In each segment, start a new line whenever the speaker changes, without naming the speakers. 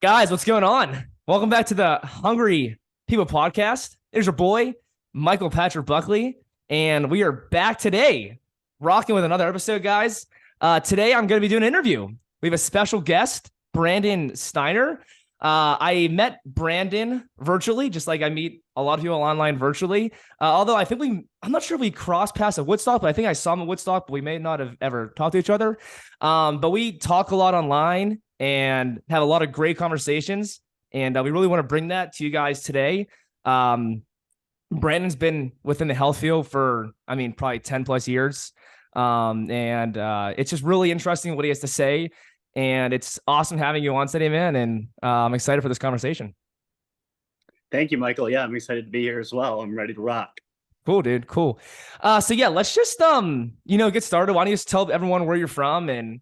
Guys, what's going on? Welcome back to the Hungry People podcast. There's your boy, Michael Patrick Buckley, and we are back today, rocking with another episode, guys. Today, I'm going to be doing an interview. We have a special guest, Brandon Steiner. I met Brandon virtually, just like I meet a lot of people online virtually. Although I'm not sure if we crossed paths at Woodstock, but I think I saw him at Woodstock, but we may not have ever talked to each other. But we talk a lot online and have a lot of great conversations. And we really want to bring that to you guys today. Brandon's been within the health field for, probably 10 plus years. And it's just really interesting what he has to say. And it's awesome having you on today, man. And I'm excited for this conversation.
Thank you, Michael. Yeah, I'm excited to be here as well. I'm ready to rock.
Cool, dude. Cool. So yeah, let's just get started. Why don't you just tell everyone where you're from and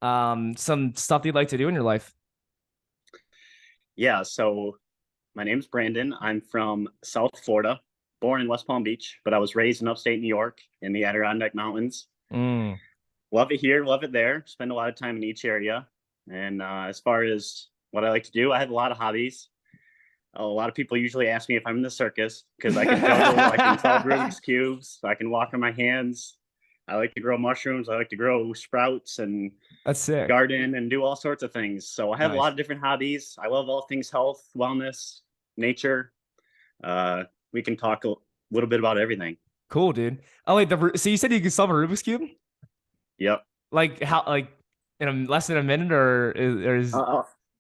some stuff you'd like to do in your life?
Yeah, so my name's Brandon. I'm from South Florida, born in West Palm Beach, but I was raised in upstate New York in the Adirondack Mountains. Love it here, love it there. Spend a lot of time in each area. And as far as what I like to do, I have a lot of hobbies. A lot of people usually ask me if I'm in the circus because I can juggle, I can solve Rubik's cubes, I can walk on my hands. I like to grow mushrooms. I like to grow sprouts and
that's sick.
Garden and do all sorts of things. So I have a lot of different hobbies. I love all things health, wellness, nature. We can talk a little bit about everything.
Cool, dude. Oh, wait, so you said you could solve a Rubik's Cube?
Yep.
Like how, like in less than a minute or is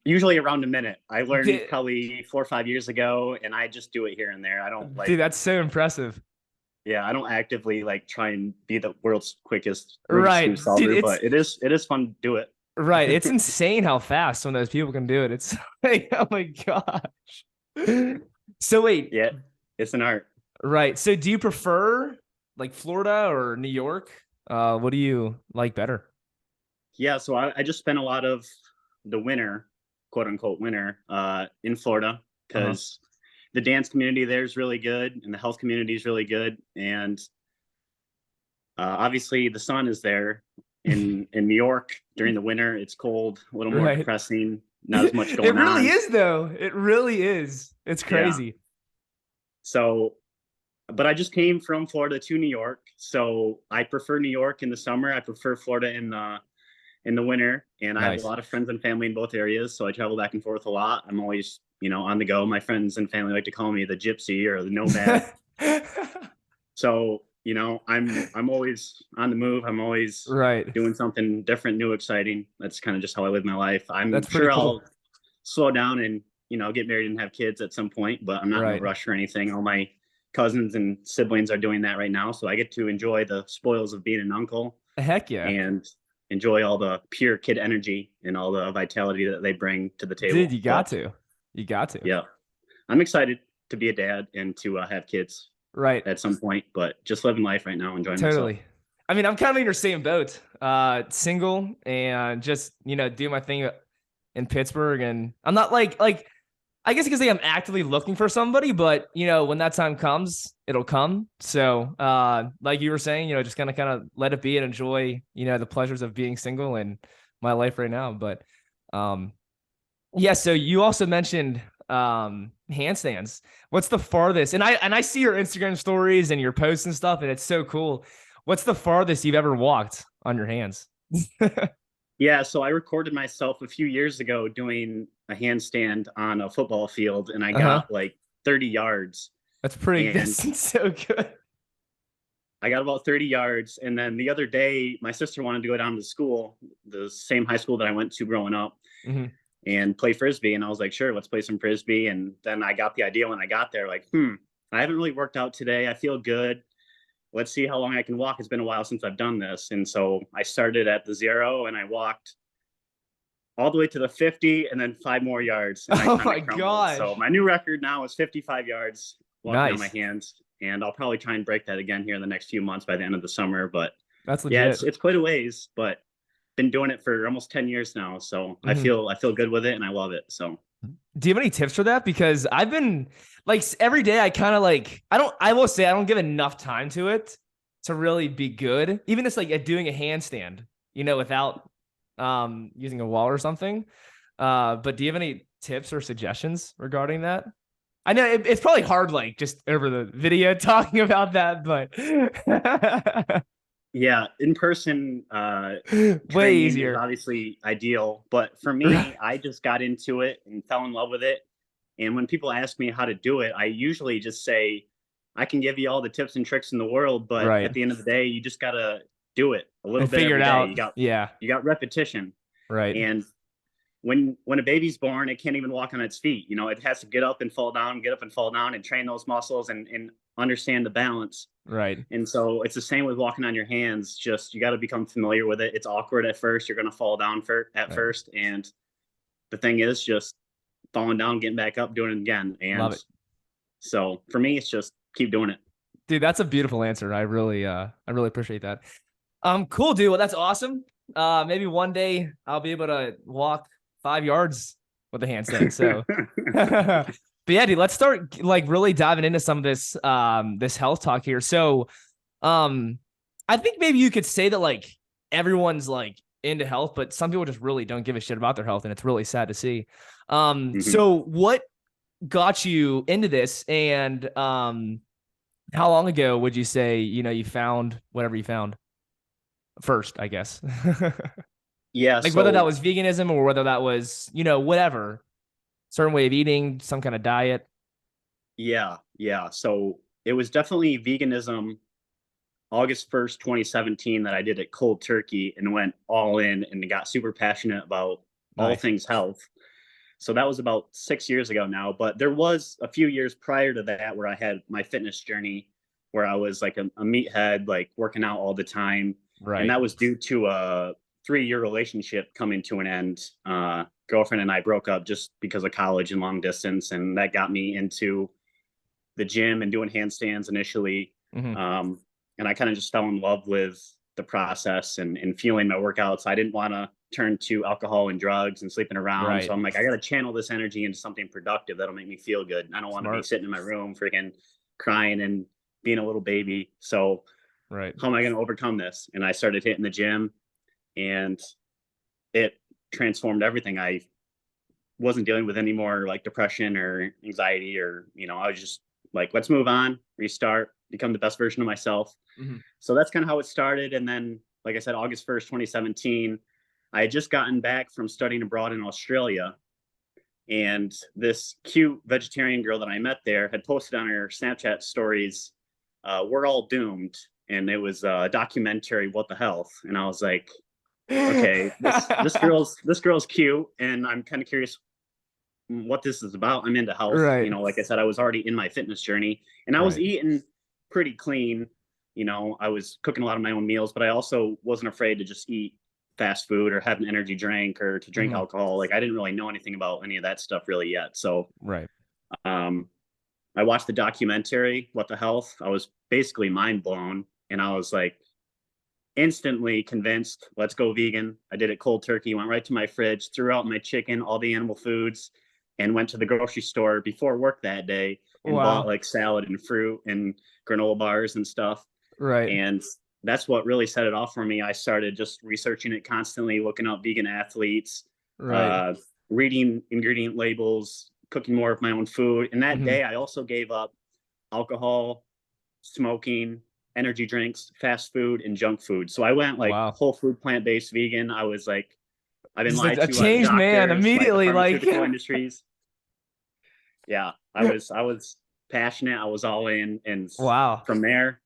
usually around a minute. I learned probably 4 or 5 years ago and I just do it here and there. I don't
Dude, that's so impressive.
Yeah, I don't actively try and be the world's quickest Rubik's Cube solver, dude, but it is fun to do it.
Right. It's insane how fast some of those people can do it. It's like, oh my gosh. So wait.
Yeah, it's an art.
Right. So do you prefer like Florida or New York? What do you like better?
Yeah, so I just spent a lot of the winter, quote unquote winter, in Florida because the dance community there is really good and the health community is really good. And obviously the sun is there in New York during the winter. It's cold, a little more depressing, not as much going on.
It really is though. It really is. It's crazy. Yeah.
So, but I just came from Florida to New York. So I prefer New York in the summer. I prefer Florida in the winter. And I have a lot of friends and family in both areas. So I travel back and forth a lot. I'm always, on the go. My friends and family like to call me the gypsy or the nomad. So, I'm always on the move. I'm always doing something different, new, exciting. That's kind of just how I live my life. I'm sure I'll slow down and, get married and have kids at some point, but I'm not in a rush or anything. All my cousins and siblings are doing that right now. So I get to enjoy the spoils of being an uncle.
Heck yeah.
And enjoy all the pure kid energy and all the vitality that they bring to the table.
Dude, you got to.
Yeah. I'm excited to be a dad and to have kids at some point, but just living life right now, enjoying myself.
I'm kind of in your same boat, single and just, do my thing in Pittsburgh. And I'm not like, I guess because I'm actively looking for somebody, but when that time comes, it'll come. So like you were saying, just kind of let it be and enjoy, the pleasures of being single and my life right now. But yeah, so you also mentioned handstands. What's the farthest? And I see your Instagram stories and your posts and stuff, and it's so cool. What's the farthest you've ever walked on your hands?
Yeah, so I recorded myself a few years ago doing a handstand on a football field, and I got like 30 yards.
That's pretty good. That's so good.
I got about 30 yards. And then the other day, my sister wanted to go down to school, the same high school that I went to growing up, and play Frisbee. And I was like, sure, let's play some Frisbee. And then I got the idea when I got there, like, I haven't really worked out today. I feel good. Let's see how long I can walk. It's been a while since I've done this. And so I started at the 0 and I walked all the way to the 50 and then 5 more yards.
Oh my gosh.
So my new record now is 55 yards walking on my hands. And I'll probably try and break that again here in the next few months by the end of the summer. But
that's legit.
Yeah, it's quite a ways, but been doing it for almost 10 years now. So I feel good with it and I love it. So
do you have any tips for that? Because I've been like every day I kind of like, I will say I don't give enough time to it to really be good. Even just like doing a handstand, without using a wall or something. But do you have any tips or suggestions regarding that? I know it's probably hard, like just over the video talking about that, but
Yeah, in person
way
training is
easier.
obviously ideal, but for
Right.
me, I just got into it and fell in love with it. And when people ask me how to do it, I usually just say, I can give you all the tips and tricks in the world, but
Right.
at the end of the day, you just gotta do it a little
And
bit
figure it
every day.
out. Yeah.
You got repetition.
Right.
And when a baby's born, it can't even walk on its feet. You know, it has to get up and fall down, get up and fall down, and train those muscles and understand the balance.
Right.
And so it's the same with walking on your hands. Just you got to become familiar with it. It's awkward at first. You're going to fall down at
Right.
first, and the thing is just falling down, getting back up, doing it again. And
Love it.
so for me, it's just keep doing it.
Dude, that's a beautiful answer. I really appreciate that. Cool, dude. Well, that's awesome. Maybe one day I'll be able to walk 5 yards with a handstand. So, but yeah, dude, let's start like really diving into some of this this health talk here. So, I think maybe you could say that like everyone's like into health, but some people just really don't give a shit about their health, and it's really sad to see. So what got you into this, and how long ago would you say you found whatever you found first, I guess?
Yeah.
Like whether that was veganism or whether that was, whatever, certain way of eating, some kind of diet.
Yeah. Yeah. So it was definitely veganism August 1st, 2017 that I did it cold turkey and went all in and got super passionate about all
Nice.
things health. So that was about 6 years ago now, but there was a few years prior to that where I had my fitness journey where I was like a meathead, like working out all the time. And
Right.
that was due to a 3-year relationship coming to an end. Girlfriend and I broke up just because of college and long distance. And that got me into the gym and doing handstands initially.
Mm-hmm.
And I kind of just fell in love with the process and feeling my workouts. I didn't want to turn to alcohol and drugs and sleeping around.
Right.
So I'm like, I got to channel this energy into something productive that'll make me feel good. I don't want to be sitting in my room freaking crying and being a little baby. So
Right.
how am I going to overcome this? And I started hitting the gym, and it transformed everything. I wasn't dealing with any more like depression or anxiety or, I was just like, let's move on, restart, become the best version of myself.
Mm-hmm.
So that's kind of how it started. And then, like I said, August 1st, 2017, I had just gotten back from studying abroad in Australia. And this cute vegetarian girl that I met there had posted on her Snapchat stories, "We're all doomed." And it was a documentary, What the Health. And I was like, okay, this girl's cute. And I'm kind of curious what this is about. I'm into health.
Right.
Like I said, I was already in my fitness journey, and I was eating pretty clean. I was cooking a lot of my own meals, but I also wasn't afraid to just eat fast food or have an energy drink or to drink alcohol. Like I didn't really know anything about any of that stuff really yet. So I watched the documentary, What the Health. I was basically mind blown, and I was like instantly convinced, let's go vegan. I did it cold turkey, went right to my fridge, threw out my chicken, all the animal foods, and went to the grocery store before work that day and bought like salad and fruit and granola bars and stuff.
Right.
And that's what really set it off for me. I started just researching it constantly, looking up vegan athletes, reading ingredient labels, cooking more of my own food. And that day, I also gave up alcohol, smoking, energy drinks, fast food, and junk food. So I went like whole food, plant-based vegan. I was like, I've been lied to by
changed
doctors,
man immediately,
by the pharmaceutical industries. Yeah, I was passionate. I was all in, and from there,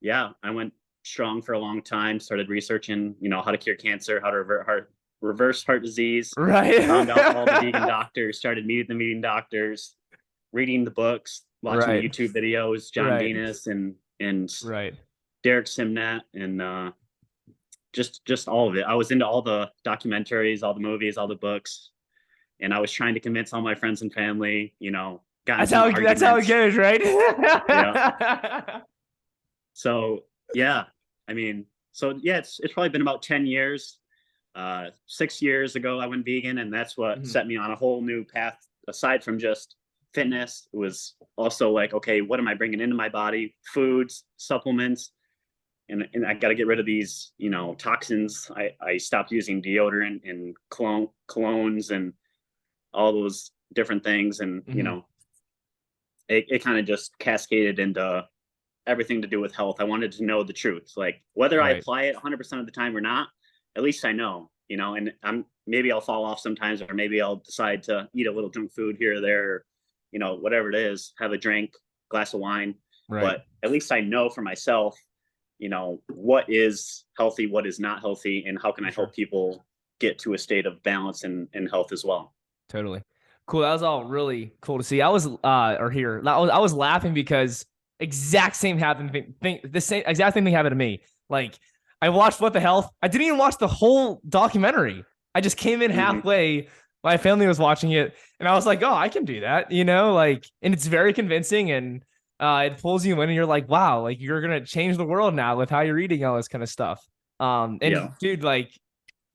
I went strong for a long time. Started researching, how to cure cancer, how to reverse heart disease. Found out all the vegan doctors. Started meeting the vegan doctors, reading the books, watching the YouTube videos, John Venus and Derek Simnett, and just all of it. I was into all the documentaries, all the movies, all the books, and I was trying to convince all my friends and family.
That's how it goes, right?
Yeah. So it's probably been about 10 years. 6 years ago, I went vegan, and that's what set me on a whole new path. Aside from just fitness, it was also like, okay, what am I bringing into my body? Foods, supplements, and I got to get rid of these, toxins. I stopped using deodorant and colognes and all those different things. And, you know, it kind of just cascaded into everything to do with health. I wanted to know the truth, like whether I apply it 100% of the time or not, at least I know, you know, and maybe I'll fall off sometimes, or maybe I'll decide to eat a little junk food here or there, or, you know, whatever it is, have a drink, glass of wine. But at least I know for myself, you know, what is healthy, what is not healthy, and how can I help people get to a state of balance and health as well.
Totally. Cool. That was all really cool to see. I was laughing because exact same the same exact same thing happened to me. Like, I watched What the Health. I didn't even watch the whole documentary. I just came in halfway. My family was watching it, and I was like, "Oh, I can do that," you know. Like, and it's very convincing, and it pulls you in, and you're like, "Wow, like you're gonna change the world now with how you're eating all this kind of stuff." Dude, like,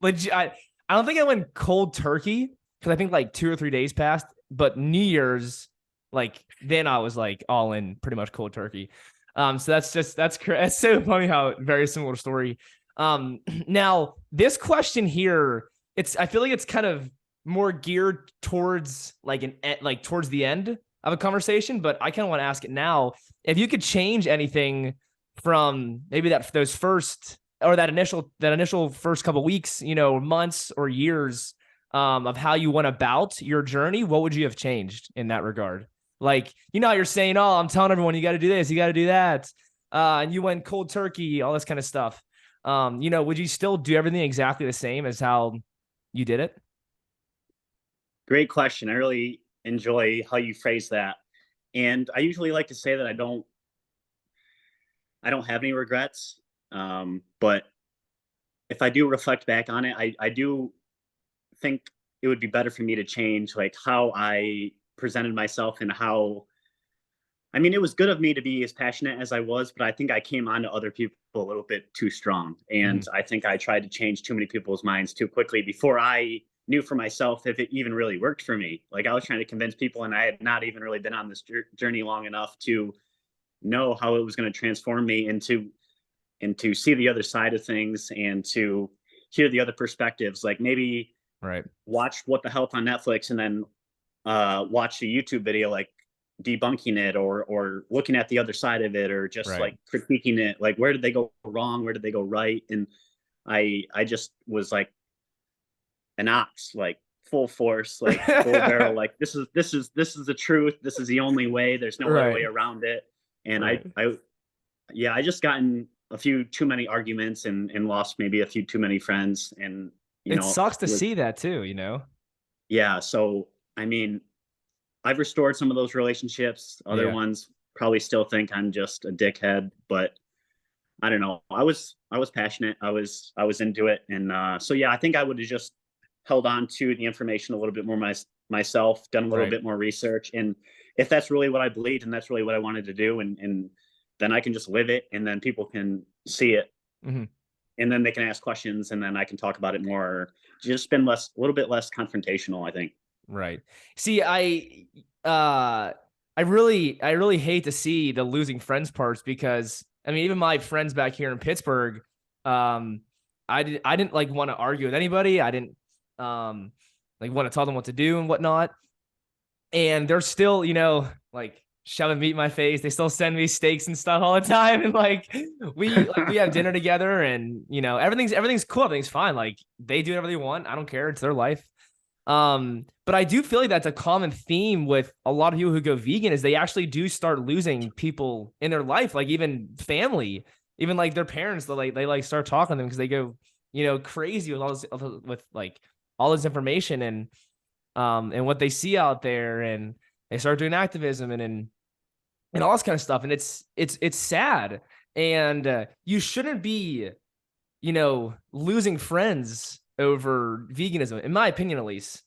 legit, I don't think I went cold turkey because I think like 2 or 3 days passed, but New Year's, like, then I was like all in pretty much cold turkey. So that's so funny how very similar story. Now this question here, I feel like it's kind of more geared towards towards the end of a conversation, but I kind of want to ask it now. If you could change anything from maybe that initial first couple weeks, you know, months or years, of how you went about your journey, what would you have changed in that regard? Like, you know, you're saying, "Oh, I'm telling everyone you got to do this, you got to do that," and you went cold turkey, all this kind of stuff. You know, would you still do everything exactly the same as how you did it?
Great question. I really enjoy how you phrase that, and I usually like to say that I don't have any regrets. But if I do reflect back on it, I do think it would be better for me to change like how I presented myself, and how, I mean, it was good of me to be as passionate as I was, but I think I came on to other people a little bit too strong. And I think I tried to change too many people's minds too quickly before I knew for myself if it even really worked for me. Like, I was trying to convince people, and I had not even really been on this journey long enough to know how it was going to transform me, and to see the other side of things, and to hear the other perspectives. Like, maybe watch What the Health on Netflix, and then watch a YouTube video like debunking it, or looking at the other side of it, or just like critiquing it. Like, where did they go wrong? Where did they go right? And I just was like an ox, like full force, like full barrel. Like, this is the truth. This is the only way. There's no other way around it. And I just gotten a few too many arguments, and lost maybe a few too many friends. And
it sucks to see that too, you know?
Yeah. So, I mean, I've restored some of those relationships. Other ones probably still think I'm just a dickhead, but I don't know. I was passionate. I was into it. And so, yeah, I think I would have just held on to the information a little bit more myself, done a little bit more research. And if that's really what I believed, and that's really what I wanted to do, and then I can just live it, and then people can see it. And then they can ask questions, and then I can talk about it more. Just been a little bit less confrontational, I think.
Right. See, I really hate to see the losing friends parts, because I mean, even my friends back here in Pittsburgh, I didn't like want to argue with anybody. I didn't like want to tell them what to do and whatnot. And they're still, you know, like shoving meat in my face. They still send me steaks and stuff all the time. And like we have dinner together, and you know, everything's cool. Everything's fine. Like, they do whatever they want. I don't care. It's their life. But I do feel like that's a common theme with a lot of people who go vegan, is they actually do start losing people in their life, like even family, even like their parents. They start talking to them because they go, you know, crazy with all this information and what they see out there, and they start doing activism and all this kind of stuff. And it's sad, and you shouldn't be, you know, losing friends over veganism, in my opinion, at least.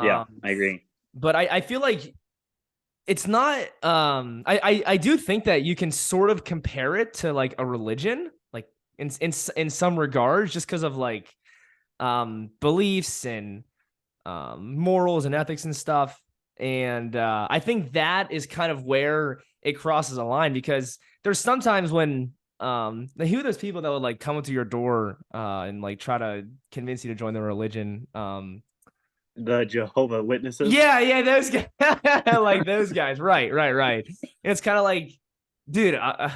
Yeah, I agree.
But I feel like it's not, I do think that you can sort of compare it to like a religion, like in some regards, just because of like beliefs and morals and ethics and stuff. And I think that is kind of where it crosses a line, because there's sometimes when who are those people that would like come into your door and like try to convince you to join the religion?
The Jehovah Witnesses.
Yeah, those guys, like those guys. Right. And it's kind of like, dude, I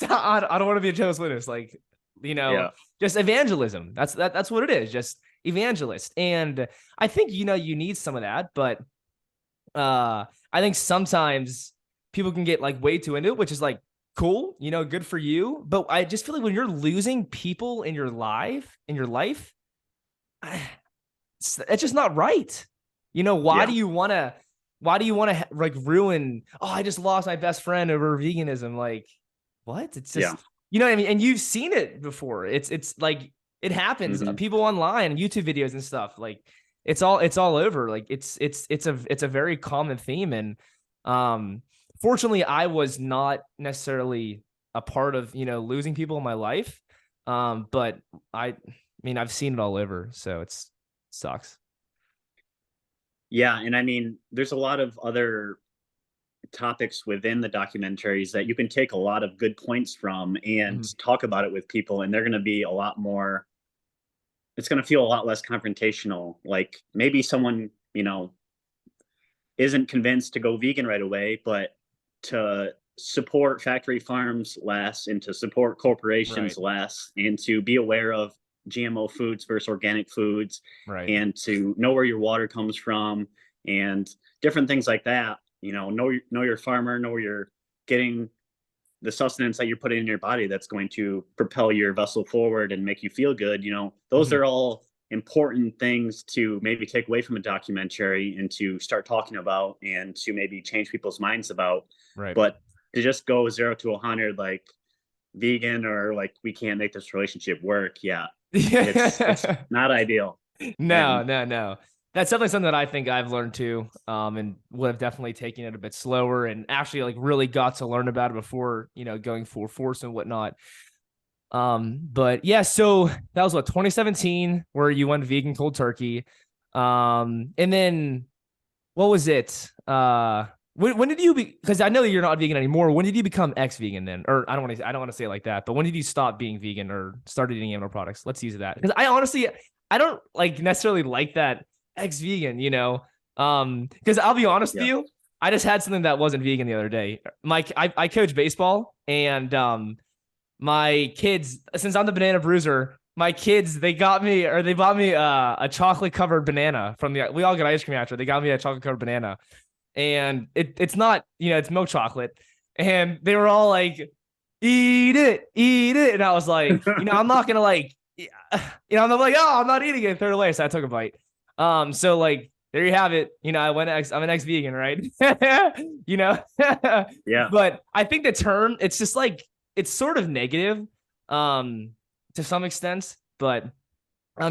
don't want to be a Jehovah's Witness. Like,
Yeah.
just evangelism. That's what it is. Just evangelist. And I think you need some of that, but I think sometimes people can get like way too into it, which is like cool, good for you. But I just feel like when you're losing people in your life, it's just not right. Why
Yeah.
do you want to like ruin, oh, I just lost my best friend over veganism. Like, what? It's just,
Yeah.
you know what I mean? And you've seen it before. It's like, it happens.
Mm-hmm.
People online, YouTube videos and stuff, like it's all over. Like it's a very common theme. And, fortunately I was not necessarily a part of, losing people in my life. But I mean, I've seen it all over. So sucks.
Yeah. And I mean, there's a lot of other topics within the documentaries that you can take a lot of good points from and
Mhm.
talk about it with people, and they're going to be a lot more, it's going to feel a lot less confrontational. Like maybe someone, isn't convinced to go vegan right away, but to support factory farms less and to support corporations
Right.
less and to be aware of GMO foods versus organic foods
Right.
and to know where your water comes from and different things like that. Know your farmer, know where you're getting the sustenance that you're putting in your body that's going to propel your vessel forward and make you feel good. Those
Mhm.
are all important things to maybe take away from a documentary and to start talking about and to maybe change people's minds about.
Right.
But to just go 0 to 100 like vegan or like we can't make this relationship work, yeah, it's
Yeah.
not ideal.
No,
And
no, no. That's definitely something that I think I've learned too. And would have definitely taken it a bit slower and actually like really got to learn about it before, going full force and whatnot. But yeah, so that was what, 2017, where you went vegan cold turkey. And then what was it? When did you be, because I know you're not vegan anymore. When did you become ex-vegan then? Or I don't want to say it like that, but when did you stop being vegan or start eating animal products? Let's use that. Because I honestly, I don't like necessarily like that ex-vegan, because I'll be honest with
yeah,
you, I just had something that wasn't vegan the other day. Mike, I coach baseball, and my kids, since I'm the banana bruiser, my kids, they bought me a chocolate covered banana we all get ice cream after. They got me a chocolate covered banana, and it's not, it's milk chocolate. And they were all like, eat it. And I was like, I'm not gonna like, I'm like, oh, I'm not eating it. Throw it away. So I took a bite. So like, there you have it. I'm an ex-vegan, right? you know,
yeah.
but I think the term, it's just like, it's sort of negative, to some extent, but,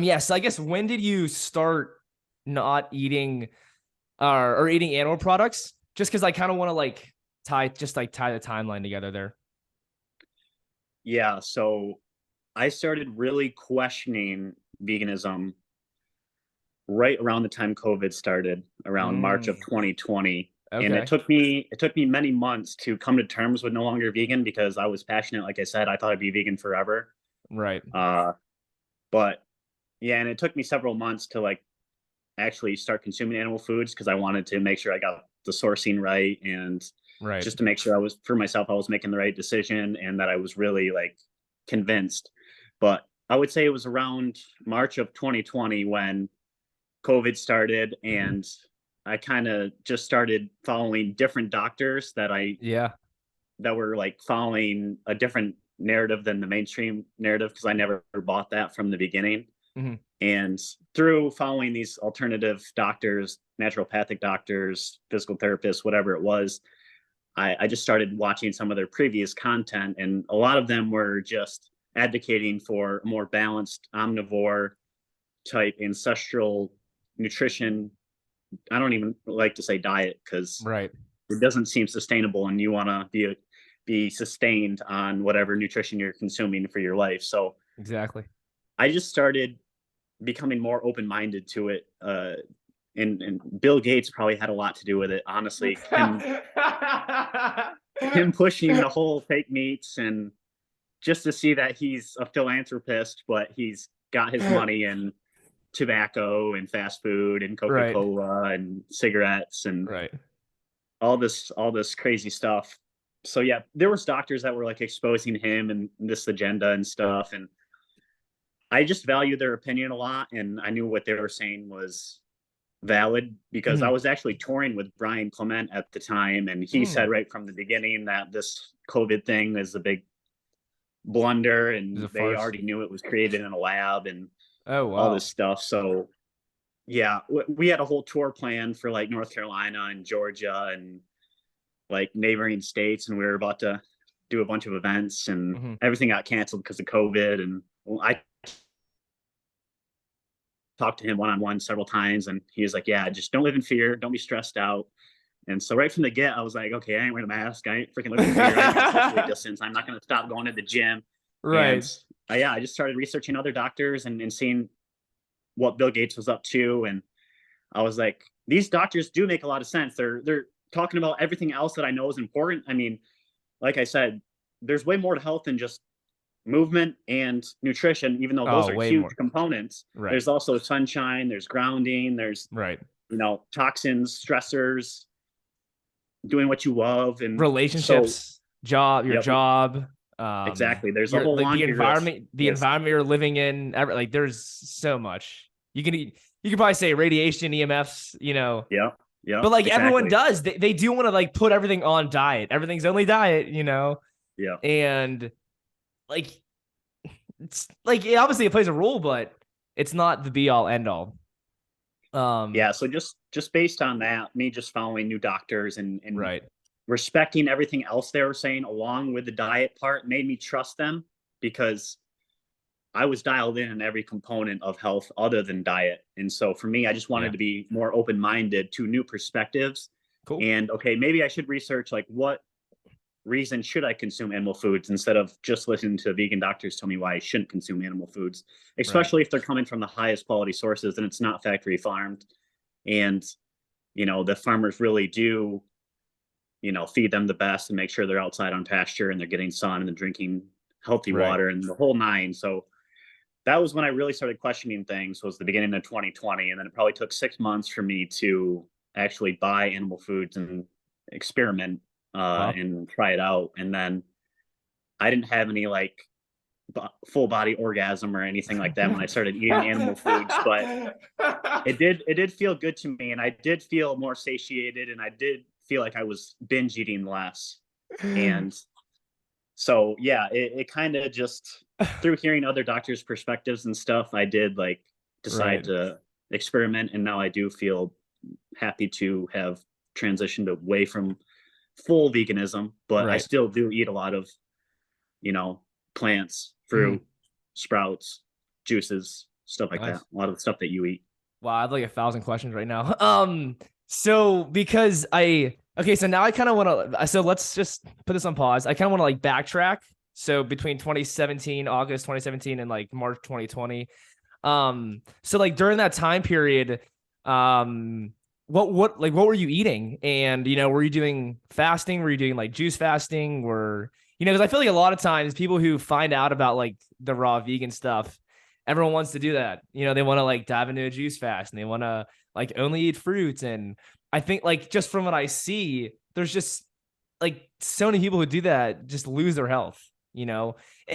yeah. So I guess, when did you start not eating, or eating animal products? Just because I kind of want to like tie the timeline together there.
Yeah, so I started really questioning veganism right around the time COVID started, around March of
Mm,
2020. And
okay.
it took me many months to come to terms with no longer vegan because I was passionate. Like I said, I thought I'd be vegan forever.
Right.
Uh, but yeah, and it took me several months to like actually start consuming animal foods because I wanted to make sure I got the sourcing right and
Right.
just to make sure for myself I was making the right decision and that I was really like convinced. But I would say it was around March of 2020 when COVID started and I kind of just started following different doctors
Yeah.
that were like following a different narrative than the mainstream narrative because I never bought that from the beginning.
Mm-hmm.
And through following these alternative doctors, naturopathic doctors, physical therapists, whatever it was, I just started watching some of their previous content. And a lot of them were just advocating for a more balanced omnivore type ancestral nutrition. I don't even like to say diet because
Right.
it doesn't seem sustainable and you want to be sustained on whatever nutrition you're consuming for your life. So
Exactly.
I just started becoming more open-minded to it. And Bill Gates probably had a lot to do with it. Honestly, him pushing the whole fake meats and just to see that he's a philanthropist, but he's got his money and tobacco and fast food and Coca-Cola and cigarettes and all this crazy stuff. So yeah, there was doctors that were like exposing him and this agenda and stuff. And I just valued their opinion a lot. And I knew what they were saying was valid because I was actually touring with Brian Clement at the time. And he said right from the beginning that this COVID thing is a big blunder and they already knew it was created in a lab and all this stuff. So yeah, we had a whole tour planned for like North Carolina and Georgia and like neighboring states. And we were about to do a bunch of events and everything got canceled because of COVID. And I talked to him one-on-one several times and he was like, yeah, just don't live in fear. Don't be stressed out. And so right from the get, I was like, okay, I ain't wearing a mask. I ain't freaking living in fear. I ain't socially distance. I'm not going to stop going to the gym. And I just started researching other doctors and seeing what Bill Gates was up to. And I was like, these doctors do make a lot of sense. They're talking about everything else that I know is important. I mean, like I said, there's way more to health than just movement and nutrition, even though those are huge components. There's also sunshine, there's grounding, there's toxins, stressors, doing what you love, and
relationships, job, your job.
Exactly. There's a whole
the environment you're living in. Like there's so much. You could probably say radiation, EMFs,
Yeah.
But like everyone does, they do want to like put everything on diet. Everything's only diet,
Yeah.
And like it's like obviously it plays a role, but it's not the be all end all.
Yeah. So just based on that, me just following new doctors and respecting everything else they were saying along with the diet part made me trust them because I was dialed in every component of health other than diet. And so for me, I just wanted to be more open-minded to new perspectives.
Cool.
And okay, maybe I should research like what reason should I consume animal foods instead of just listening to vegan doctors tell me why I shouldn't consume animal foods, especially if they're coming from the highest quality sources and it's not factory farmed. And, the farmers really do, feed them the best and make sure they're outside on pasture and they're getting sun and they're drinking healthy water and the whole nine. So that was when I really started questioning things, was the beginning of 2020. And then it probably took 6 months for me to actually buy animal foods and experiment and try it out. And then I didn't have any like full body orgasm or anything like that when I started eating animal foods, but it did feel good to me. And I did feel more satiated and I did feel like I was binge eating less. And so, yeah, it kind of just through hearing other doctors' perspectives and stuff, I did like decide to experiment. And now I do feel happy to have transitioned away from full veganism, but I still do eat a lot of, plants, fruit, sprouts, juices, stuff like that. A lot of the stuff that you eat.
Wow, I have like 1,000 questions right now. So because so now I kind of want to, so let's just put this on pause. I kind of want to like backtrack. So between August 2017 and like March 2020. So like during that time period, what were you eating? And, were you doing fasting? Were you doing like juice fasting? Because I feel like a lot of times people who find out about like the raw vegan stuff, everyone wants to do that. They want to like dive into a juice fast and they want to like only eat fruits. And I think like just from what I see, there's just like so many people who do that just lose their health, and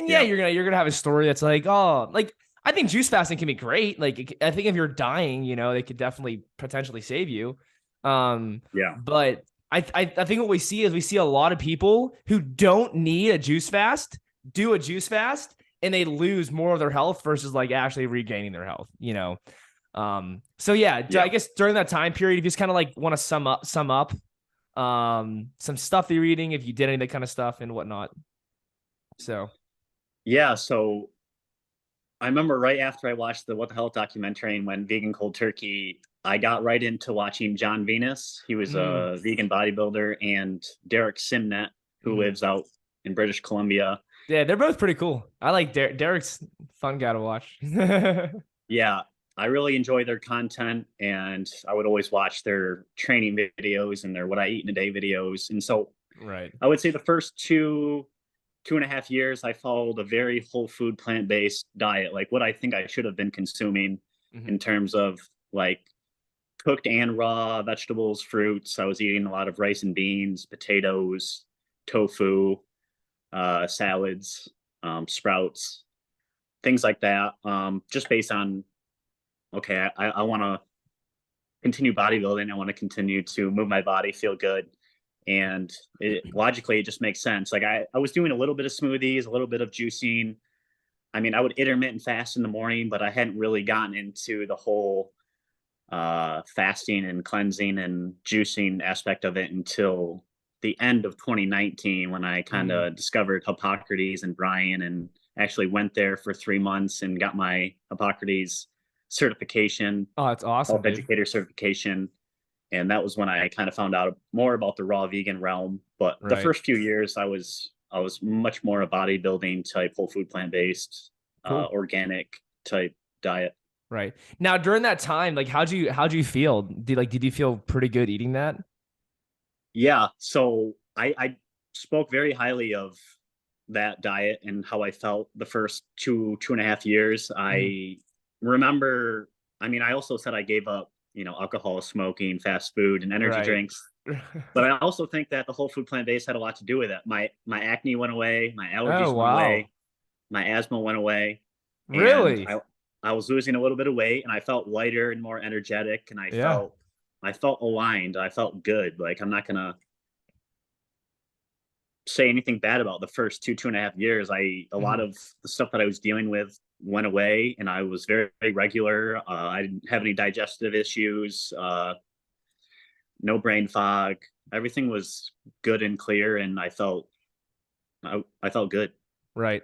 you're gonna have a story that's like, oh, like I think juice fasting can be great. Like I think if you're dying, they could definitely potentially save you. But I think what we see is a lot of people who don't need a juice fast do a juice fast and they lose more of their health versus like actually regaining their health, So I guess during that time period, if you just kind of like want to sum up some stuff that you're eating, if you did any of that kind of stuff and whatnot. So
I remember right after I watched the What the Health documentary and went vegan cold turkey, I got right into watching John Venus. He was a vegan bodybuilder, and Derek Simnett, who lives out in British Columbia.
Yeah, they're both pretty cool. I like Derek's fun guy to watch.
Yeah, I really enjoy their content, and I would always watch their training videos and their what I eat in a day videos. And so I would say the first 2.5 years, I followed a very whole food, plant-based diet, like what I think I should have been consuming. in terms of like cooked and raw vegetables, fruits. I was eating a lot of rice and beans, potatoes, tofu, salads, sprouts, things like that. Just based on, okay, I want to continue bodybuilding. I want to continue to move my body, feel good. And logically, it just makes sense. Like I was doing a little bit of smoothies, a little bit of juicing. I mean, I would intermittent fast in the morning, but I hadn't really gotten into the whole fasting and cleansing and juicing aspect of it until the end of 2019, when I kind of discovered Hippocrates and Brian, and actually went there for 3 months and got my Hippocrates certification.
Oh, that's awesome.
Health educator certification. And that was when I kind of found out more about the raw vegan realm. But the first few years I was much more a bodybuilding type, whole food, plant-based, organic type diet.
Right. Now, during that time, like, how'd you feel? Did you feel pretty good eating that?
Yeah. So I spoke very highly of that diet and how I felt the first 2.5 years. I remember, I mean, I also said I gave up, alcohol, smoking, fast food, and energy drinks. But I also think that the whole food plant-based had a lot to do with it. My acne went away, my allergies went away, my asthma went away.
Really?
And I was losing a little bit of weight, and I felt lighter and more energetic, and I felt aligned. I felt good. Like, I'm not gonna say anything bad about the first 2.5 years. A lot of the stuff that I was dealing with went away, and I was very, very regular. I didn't have any digestive issues, no brain fog. Everything was good and clear, and I felt good.
Right.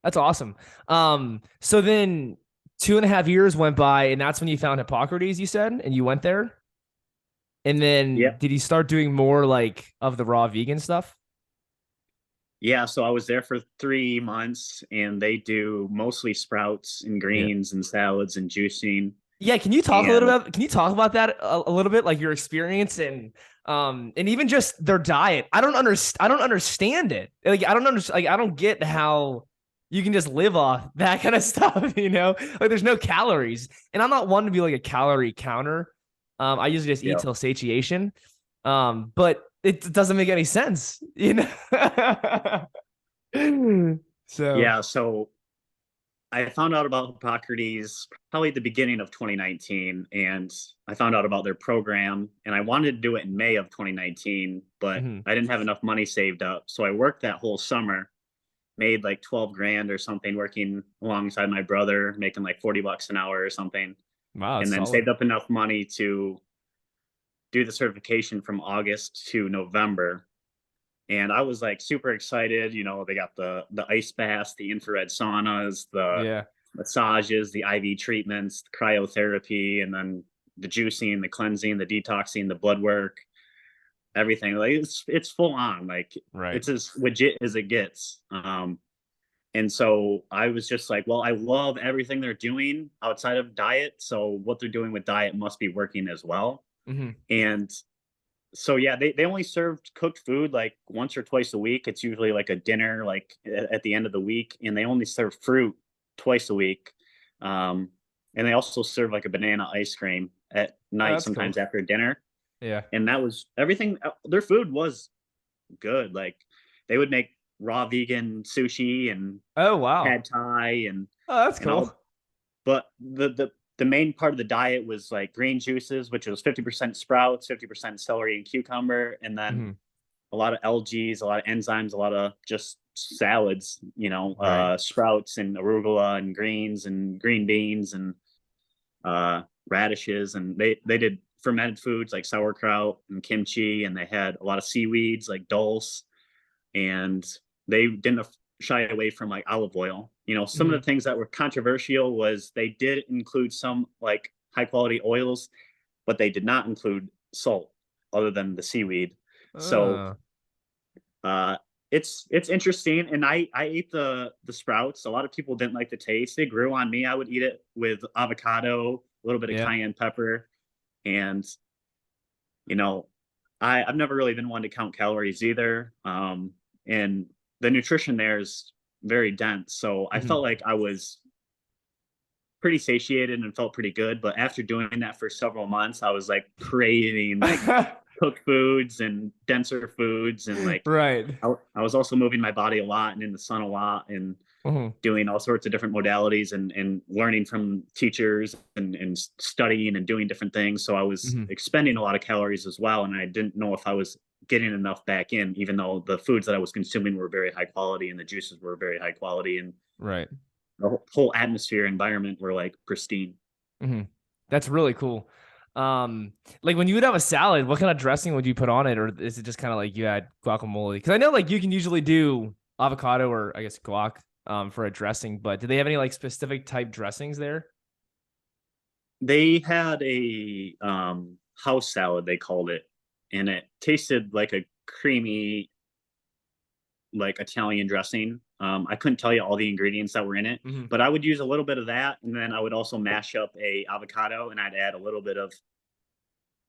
That's awesome. So then 2.5 years went by, and that's when you found Hippocrates, you said, and you went there. And then did you start doing more like of the raw vegan stuff?
Yeah, so I was there for 3 months, and they do mostly sprouts and greens and salads and juicing.
Yeah, can you talk about that a little bit, like your experience and even just their diet? I don't understand it. Like I don't get how you can just live off that kind of stuff, Like there's no calories. And I'm not one to be like a calorie counter. I usually just eat till satiation. But it doesn't make any sense,
So I found out about Hippocrates probably at the beginning of 2019, and I found out about their program, and I wanted to do it in May of 2019, but I didn't have enough money saved up. So I worked that whole summer, made like 12 grand or something, working alongside my brother, making like $40 an hour or something.
Wow.
And then saved up enough money to do the certification from August to November. And I was like super excited. They got the ice baths, the infrared saunas, the massages, the IV treatments, the cryotherapy, and then the juicing, the cleansing, the detoxing, the blood work, everything. Like it's full on. Like it's as legit as it gets. And so I was just like, well, I love everything they're doing outside of diet. So what they're doing with diet must be working as well. And so, they only served cooked food like once or twice a week. It's usually like a dinner, like at the end of the week. And they only serve fruit twice a week. And they also serve like a banana ice cream at night, sometimes after dinner.
Yeah.
And that was everything. Their food was good. Like they would make raw vegan sushi and pad thai and
that's cool.
But the main part of the diet was like green juices, which was 50% sprouts, 50% celery and cucumber, and then a lot of algae, a lot of enzymes, a lot of just salads, sprouts and arugula and greens and green beans and radishes. And they did fermented foods like sauerkraut and kimchi, and they had a lot of seaweeds like dulse, and they didn't shy away from like olive oil. Some of the things that were controversial was they did include some like high quality oils, but they did not include salt other than the seaweed. So it's interesting. And I ate the sprouts. A lot of people didn't like the taste. They grew on me. I would eat it with avocado, a little bit of cayenne pepper. And, I've never really been one to count calories either. And the nutrition there is very dense. So I felt like I was pretty satiated and felt pretty good. But after doing that for several months, I was like craving like cooked foods and denser foods, and like
Right.
I was also moving my body a lot and in the sun a lot, and doing all sorts of different modalities, and learning from teachers, and studying and doing different things. So I was expending a lot of calories as well, and I didn't know if I was getting enough back in, even though the foods that I was consuming were very high quality and the juices were very high quality, and
Right.
the whole atmosphere environment were like pristine.
That's really cool. Like when you would have a salad, what kind of dressing would you put on it, or is it just kind of like you had guacamole? Because I know like you can usually do avocado or I guess guac for a dressing, but do they have any like specific type dressings there?
They had a house salad, they called it, and it tasted like a creamy, like Italian dressing. I couldn't tell you all the ingredients that were in it, but I would use a little bit of that, and then I would also mash up a avocado, and I'd add a little bit of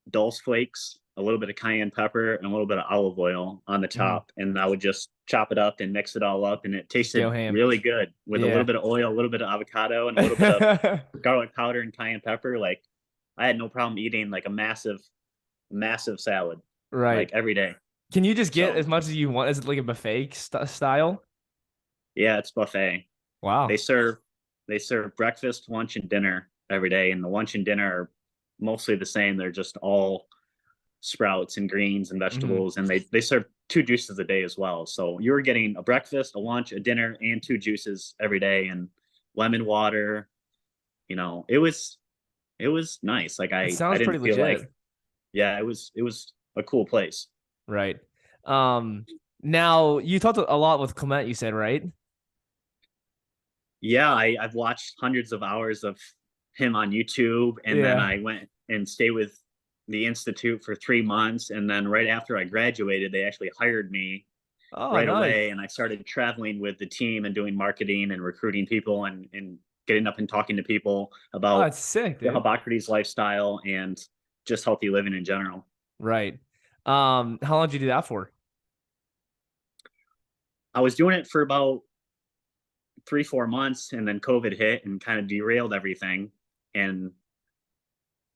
dulse flakes, a little bit of cayenne pepper, and a little bit of olive oil on the top, and I would just chop it up and mix it all up, and it tasted really good with a little bit of oil, a little bit of avocado, and a little bit of garlic powder and cayenne pepper. Like I had no problem eating like a massive salad, like every day.
Can you just get as much as you want? Is it like a buffet style?
Yeah, it's buffet.
Wow.
They serve breakfast, lunch, and dinner every day, and the lunch and dinner are mostly the same. They're just all sprouts and greens and vegetables, and they serve 2 juices a day as well. So you were getting a breakfast, a lunch, a dinner, and 2 juices every day, and lemon water. You know, it was nice. Like I
sounds
didn't
pretty
feel
legit.
like, yeah, it was a cool place.
Right. Now you talked a lot with Clement, you said, right?
Yeah, I've watched hundreds of hours of him on YouTube, and then I went and stayed with the Institute for 3 months, and then right after I graduated, they actually hired me right away, and I started traveling with the team and doing marketing and recruiting people, and getting up and talking to people about
that's sick, dude.
the Hippocrates lifestyle and just healthy living in general.
Right. How long did you do that for?
I was doing it for about 3-4 months, and then COVID hit and kind of derailed everything. And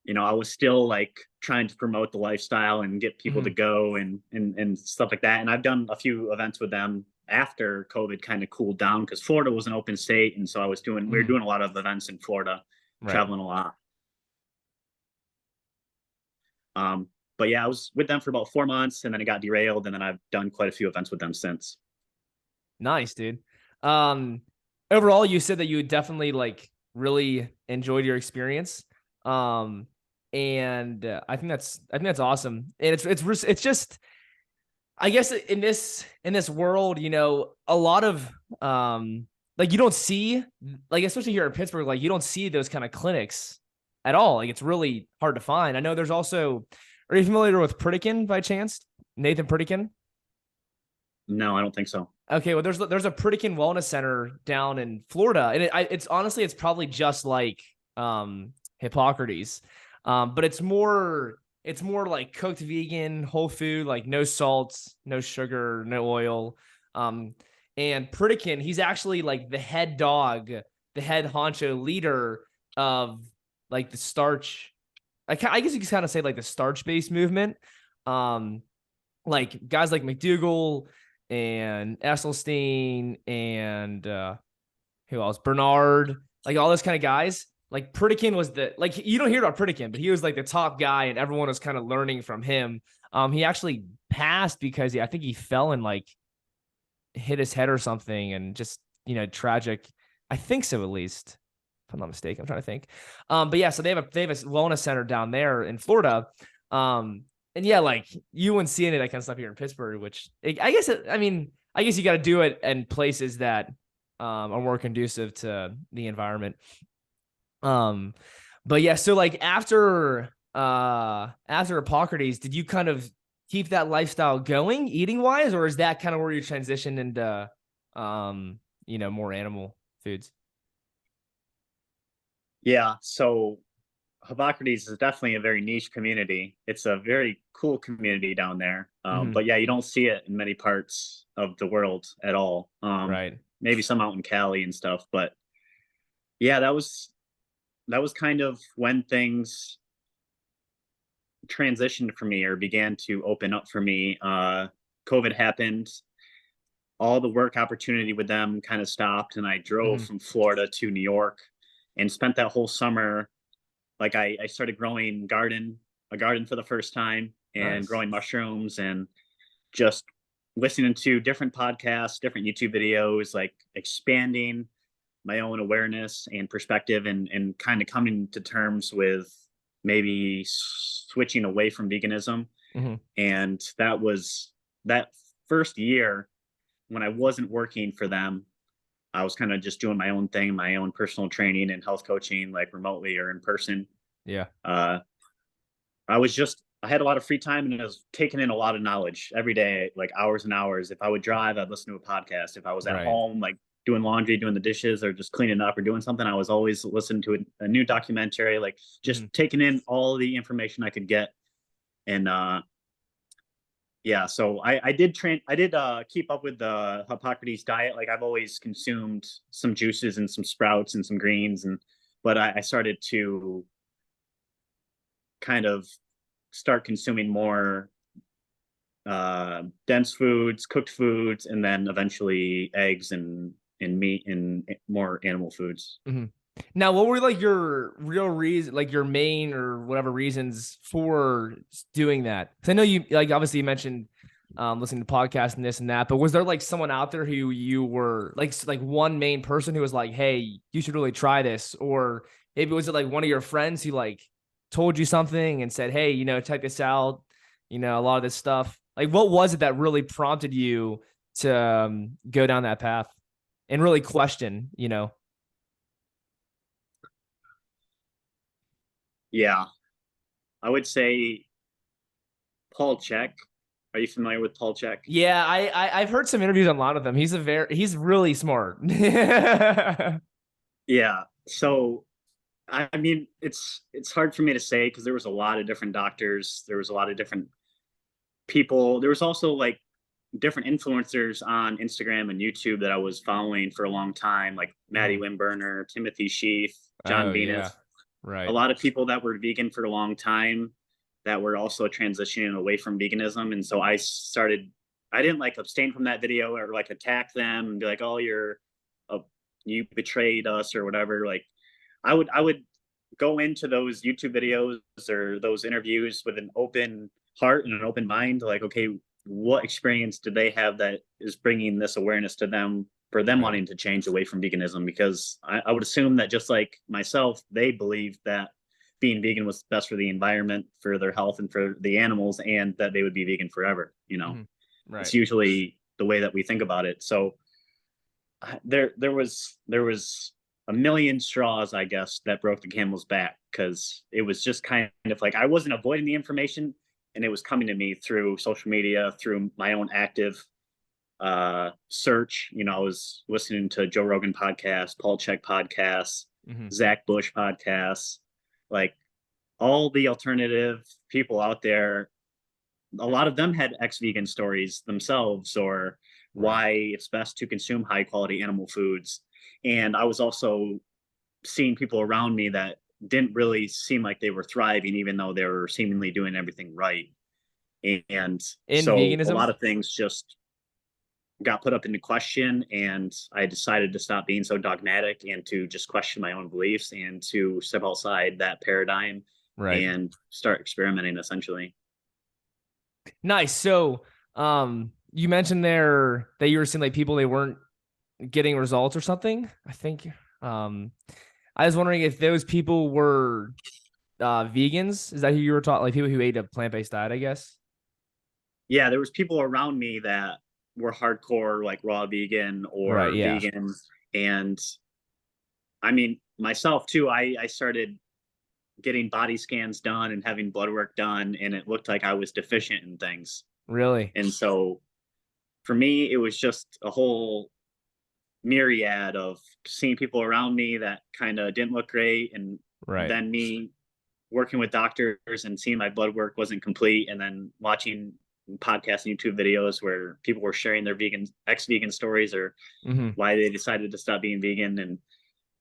you know, I was still like trying to promote the lifestyle and get people to go and stuff like that. And I've done a few events with them after COVID kind of cooled down, because Florida was an open state, and so we were doing a lot of events in Florida, traveling a lot. But yeah, I was with them for about 4 months, and then it got derailed, and then I've done quite a few events with them since.
Nice, dude. Overall, you said that you definitely like really enjoyed your experience. And I think that's awesome. And it's just, I guess in this world, you know, a lot of like you don't see, like especially here in Pittsburgh, like you don't see those kind of clinics at all. Like it's really hard to find. I know there's also, are you familiar with Pritikin by chance? Nathan Pritikin?
No, I don't think so.
Okay, well, there's a Pritikin Wellness Center down in Florida, and it's honestly it's probably just like Hippocrates, but it's more like cooked vegan, whole food, like no salts, no sugar, no oil. And Pritikin, he's actually like the head dog, the head honcho leader of like the starch. I guess you could kind of say like the starch-based movement. Like guys like McDougall and Esselstyn and who else? Bernard, like all those kind of guys. Like Pritikin was like you don't hear about Pritikin, but he was like the top guy, and everyone was kind of learning from him. He actually passed because I think he fell and like hit his head or something, and just tragic. I think so, at least, if I'm not mistaken. I'm trying to think. But yeah, so they have a wellness center down there in Florida. And yeah, like UNC and that kind of stuff here in Pittsburgh, which I guess you got to do it in places that are more conducive to the environment. But yeah, so like after Hippocrates, did you kind of keep that lifestyle going eating wise, or is that kind of where you transitioned into more animal foods?
Yeah, so Hippocrates is definitely a very niche community. It's a very cool community down there. But yeah, you don't see it in many parts of the world at all. Right. Maybe some out in Cali and stuff. But yeah, that was was kind of when things transitioned for me or began to open up for me. COVID happened. All the work opportunity with them kind of stopped, and I drove from Florida to New York and spent that whole summer. Like I started growing a garden for the first time, and growing mushrooms, and just listening to different podcasts, different YouTube videos, like expanding my own awareness and perspective, and kind of coming to terms with maybe switching away from veganism. And that first year when I wasn't working for them, I was kind of just doing my own thing, my own personal training and health coaching, like remotely or in person.
Yeah.
I had a lot of free time, and I was taking in a lot of knowledge every day, like hours and hours. If I would drive, I'd listen to a podcast. If I was at home, like doing laundry, doing the dishes, or just cleaning up or doing something, I was always listening to a new documentary, like just taking in all the information I could get. And yeah, so I did keep up with the Hippocrates diet. Like I've always consumed some juices and some sprouts and some greens, but I started to kind of start consuming more dense foods, cooked foods, and then eventually eggs and meat and more animal foods.
Now, what were like your real reason, like your main or whatever reasons for doing that? Because I know you, like, obviously you mentioned listening to podcasts and this and that, but was there like someone out there who you were like one main person who was like, hey, you should really try this? Or maybe was it like one of your friends who like told you something and said, hey, you know, check this out, you know, a lot of this stuff? Like, what was it that really prompted you to go down that path and really question, you know?
Yeah, I would say Paul Chek. Are you familiar with Paul Chek?
Yeah, I've heard some interviews on a lot of them. He's really smart.
Yeah. So I mean, it's hard for me to say because there was a lot of different doctors. There was a lot of different people. There was also like different influencers on Instagram and YouTube that I was following for a long time, like Maddie Wimberner, Timothy Sheath, John Venus.
Yeah. Right.
A lot of people that were vegan for a long time that were also transitioning away from veganism. And so I didn't like abstain from that video or like attack them and be like, oh, you betrayed us or whatever. Like I would go into those YouTube videos or those interviews with an open heart and an open mind. Like, okay, what experience did they have that is bringing this awareness to them for them wanting to change away from veganism? Because I would assume that just like myself, they believed that being vegan was best for the environment, for their health, and for the animals, and that they would be vegan forever. You know, it's usually the way that we think about it. So there was a million straws, I guess, that broke the camel's back, because it was just kind of like I wasn't avoiding the information, and it was coming to me through social media, through my own active search. You know, I was listening to Joe Rogan podcasts, Paul Chek podcasts, Zach Bush podcasts, like all the alternative people out there. A lot of them had ex-vegan stories themselves, or why it's best to consume high quality animal foods. And I was also seeing people around me that didn't really seem like they were thriving, even though they were seemingly doing everything right. And so veganism, a lot of things just got put up into question, and I decided to stop being so dogmatic and to just question my own beliefs and to step outside that paradigm and start experimenting, essentially.
Nice. So you mentioned there that you were seeing like people, they weren't getting results or something. I think I was wondering if those people were vegans. Is that who you were talking, like people who ate a plant-based diet, I guess?
Yeah, there was people around me that were hardcore, like raw vegan or vegan. And I mean, myself too, I started getting body scans done and having blood work done, and it looked like I was deficient in things.
Really?
And so for me, it was just a whole myriad of seeing people around me that kind of didn't look great, and then me working with doctors and seeing my blood work wasn't complete, and then watching podcasts and YouTube videos where people were sharing their ex-vegan stories or why they decided to stop being vegan. And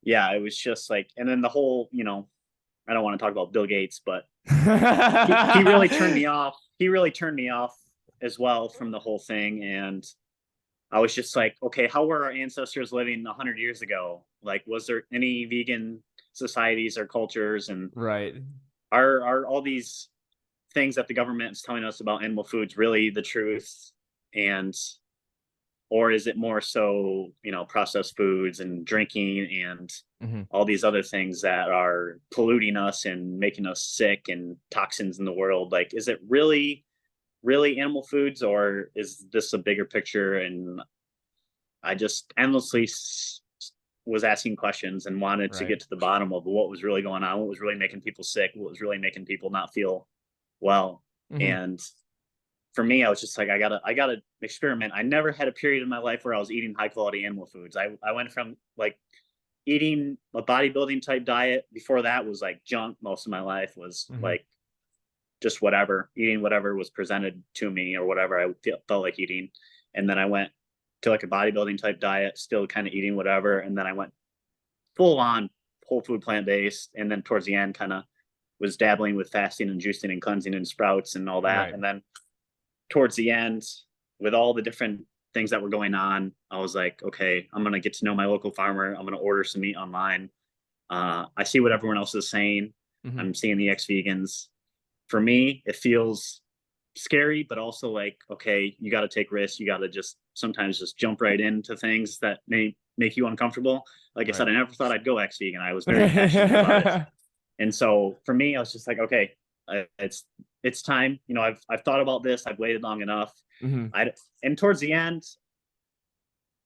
yeah, it was just like, and then the whole, I don't want to talk about Bill Gates, but he really turned me off. He really turned me off as well from the whole thing. And I was just like, okay, how were our ancestors living 100 years ago? Like, was there any vegan societies or cultures? And
Right.
are all these things that the government is telling us about animal foods really the truth? And or is it more so, processed foods and drinking and all these other things that are polluting us and making us sick and toxins in the world? Like, is it really animal foods, or is this a bigger picture? And I just endlessly was asking questions and wanted to
Right.
get to the bottom of what was really going on, what was really making people sick, what was really making people not feel well. And for me, I was just like, I gotta experiment. I never had a period in my life where I was eating high quality animal foods. I went from like eating a bodybuilding type diet. Before that was like junk. Most of my life was like just whatever, eating whatever was presented to me or whatever I felt like eating. And then I went to like a bodybuilding type diet, still kind of eating whatever. And then I went full on whole food plant based. And then towards the end, kind of was dabbling with fasting and juicing and cleansing and sprouts and all that.
Right.
And then towards the end, with all the different things that were going on, I was like, okay, I'm going to get to know my local farmer. I'm going to order some meat online. I see what everyone else is saying. I'm seeing the ex-vegans. For me, it feels scary, but also like, okay, you got to take risks. You got to just sometimes just jump right into things that may make you uncomfortable. Like I said, I never thought I'd go ex-vegan. I was very passionate about it. And so for me, I was just like, okay, it's time. I've thought about this. I've waited long enough. And towards the end,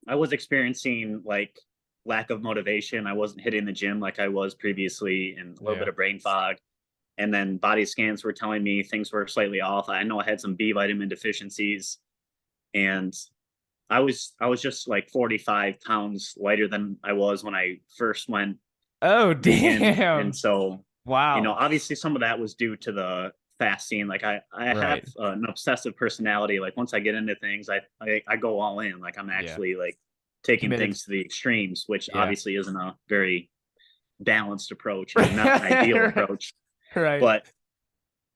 I was experiencing like lack of motivation. I wasn't hitting the gym like I was previously, and a little bit of brain fog. And then body scans were telling me things were slightly off. I know I had some B vitamin deficiencies, and I was just like 45 pounds lighter than I was when I first went.
Oh,
vegan.
damn.
And so,
wow.
Obviously some of that was due to the fasting. Like I have an obsessive personality. Like once I get into things, I go all in. Like I'm actually like taking things to the extremes, which obviously isn't a very balanced approach and not an ideal approach.
Right.
But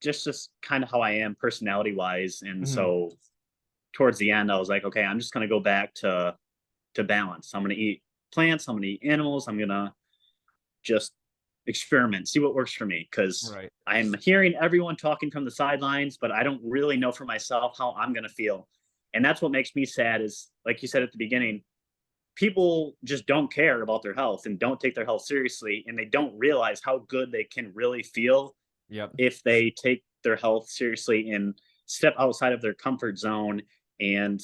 just kind of how I am personality wise. And so towards the end, I was like, okay, I'm just going to go back to balance. I'm going to eat plants. I'm going to eat animals. I'm going to just experiment, see what works for me. Cause I'm hearing everyone talking from the sidelines, but I don't really know for myself how I'm going to feel. And that's what makes me sad is, like you said at the beginning, people just don't care about their health and don't take their health seriously. And they don't realize how good they can really feel if they take their health seriously and step outside of their comfort zone and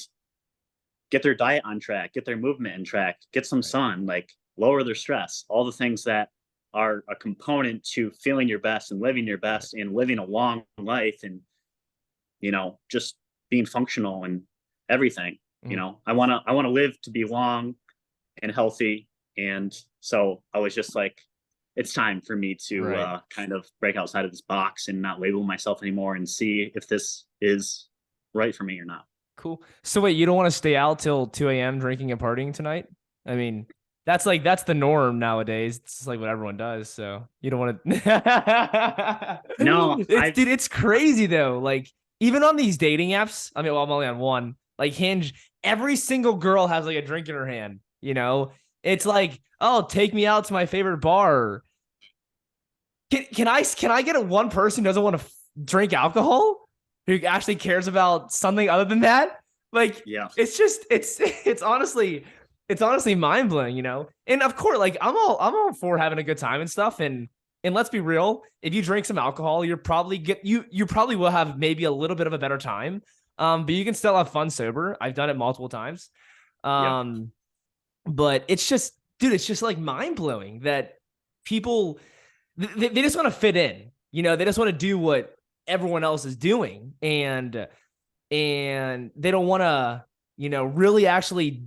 get their diet on track, get their movement in track, get some sun, like lower their stress, all the things that are a component to feeling your best and living your best and living a long life and, just being functional and everything. I want to live to be long and healthy. And so I was just like, it's time for me to kind of break outside of this box and not label myself anymore and see if this is right for me or not.
Cool. So wait, you don't want to stay out till 2 a.m. drinking and partying tonight? I mean, that's the norm nowadays. It's like what everyone does. So you don't want to.
No,
dude, it's crazy though. Like even on these dating apps, I mean, well, I'm only on one, like Hinge, every single girl has like a drink in her hand, it's like, oh, take me out to my favorite bar. Can I get a one person who doesn't want to drink alcohol? Who actually cares about something other than that? Like, it's just, it's honestly mind blowing, And of course, like I'm all for having a good time and stuff. And let's be real, if you drink some alcohol, you probably will have maybe a little bit of a better time. But you can still have fun sober. I've done it multiple times. But it's just, dude, it's just like mind blowing that people, they just want to fit in, they just want to do what everyone else is doing. And they don't want to, really actually,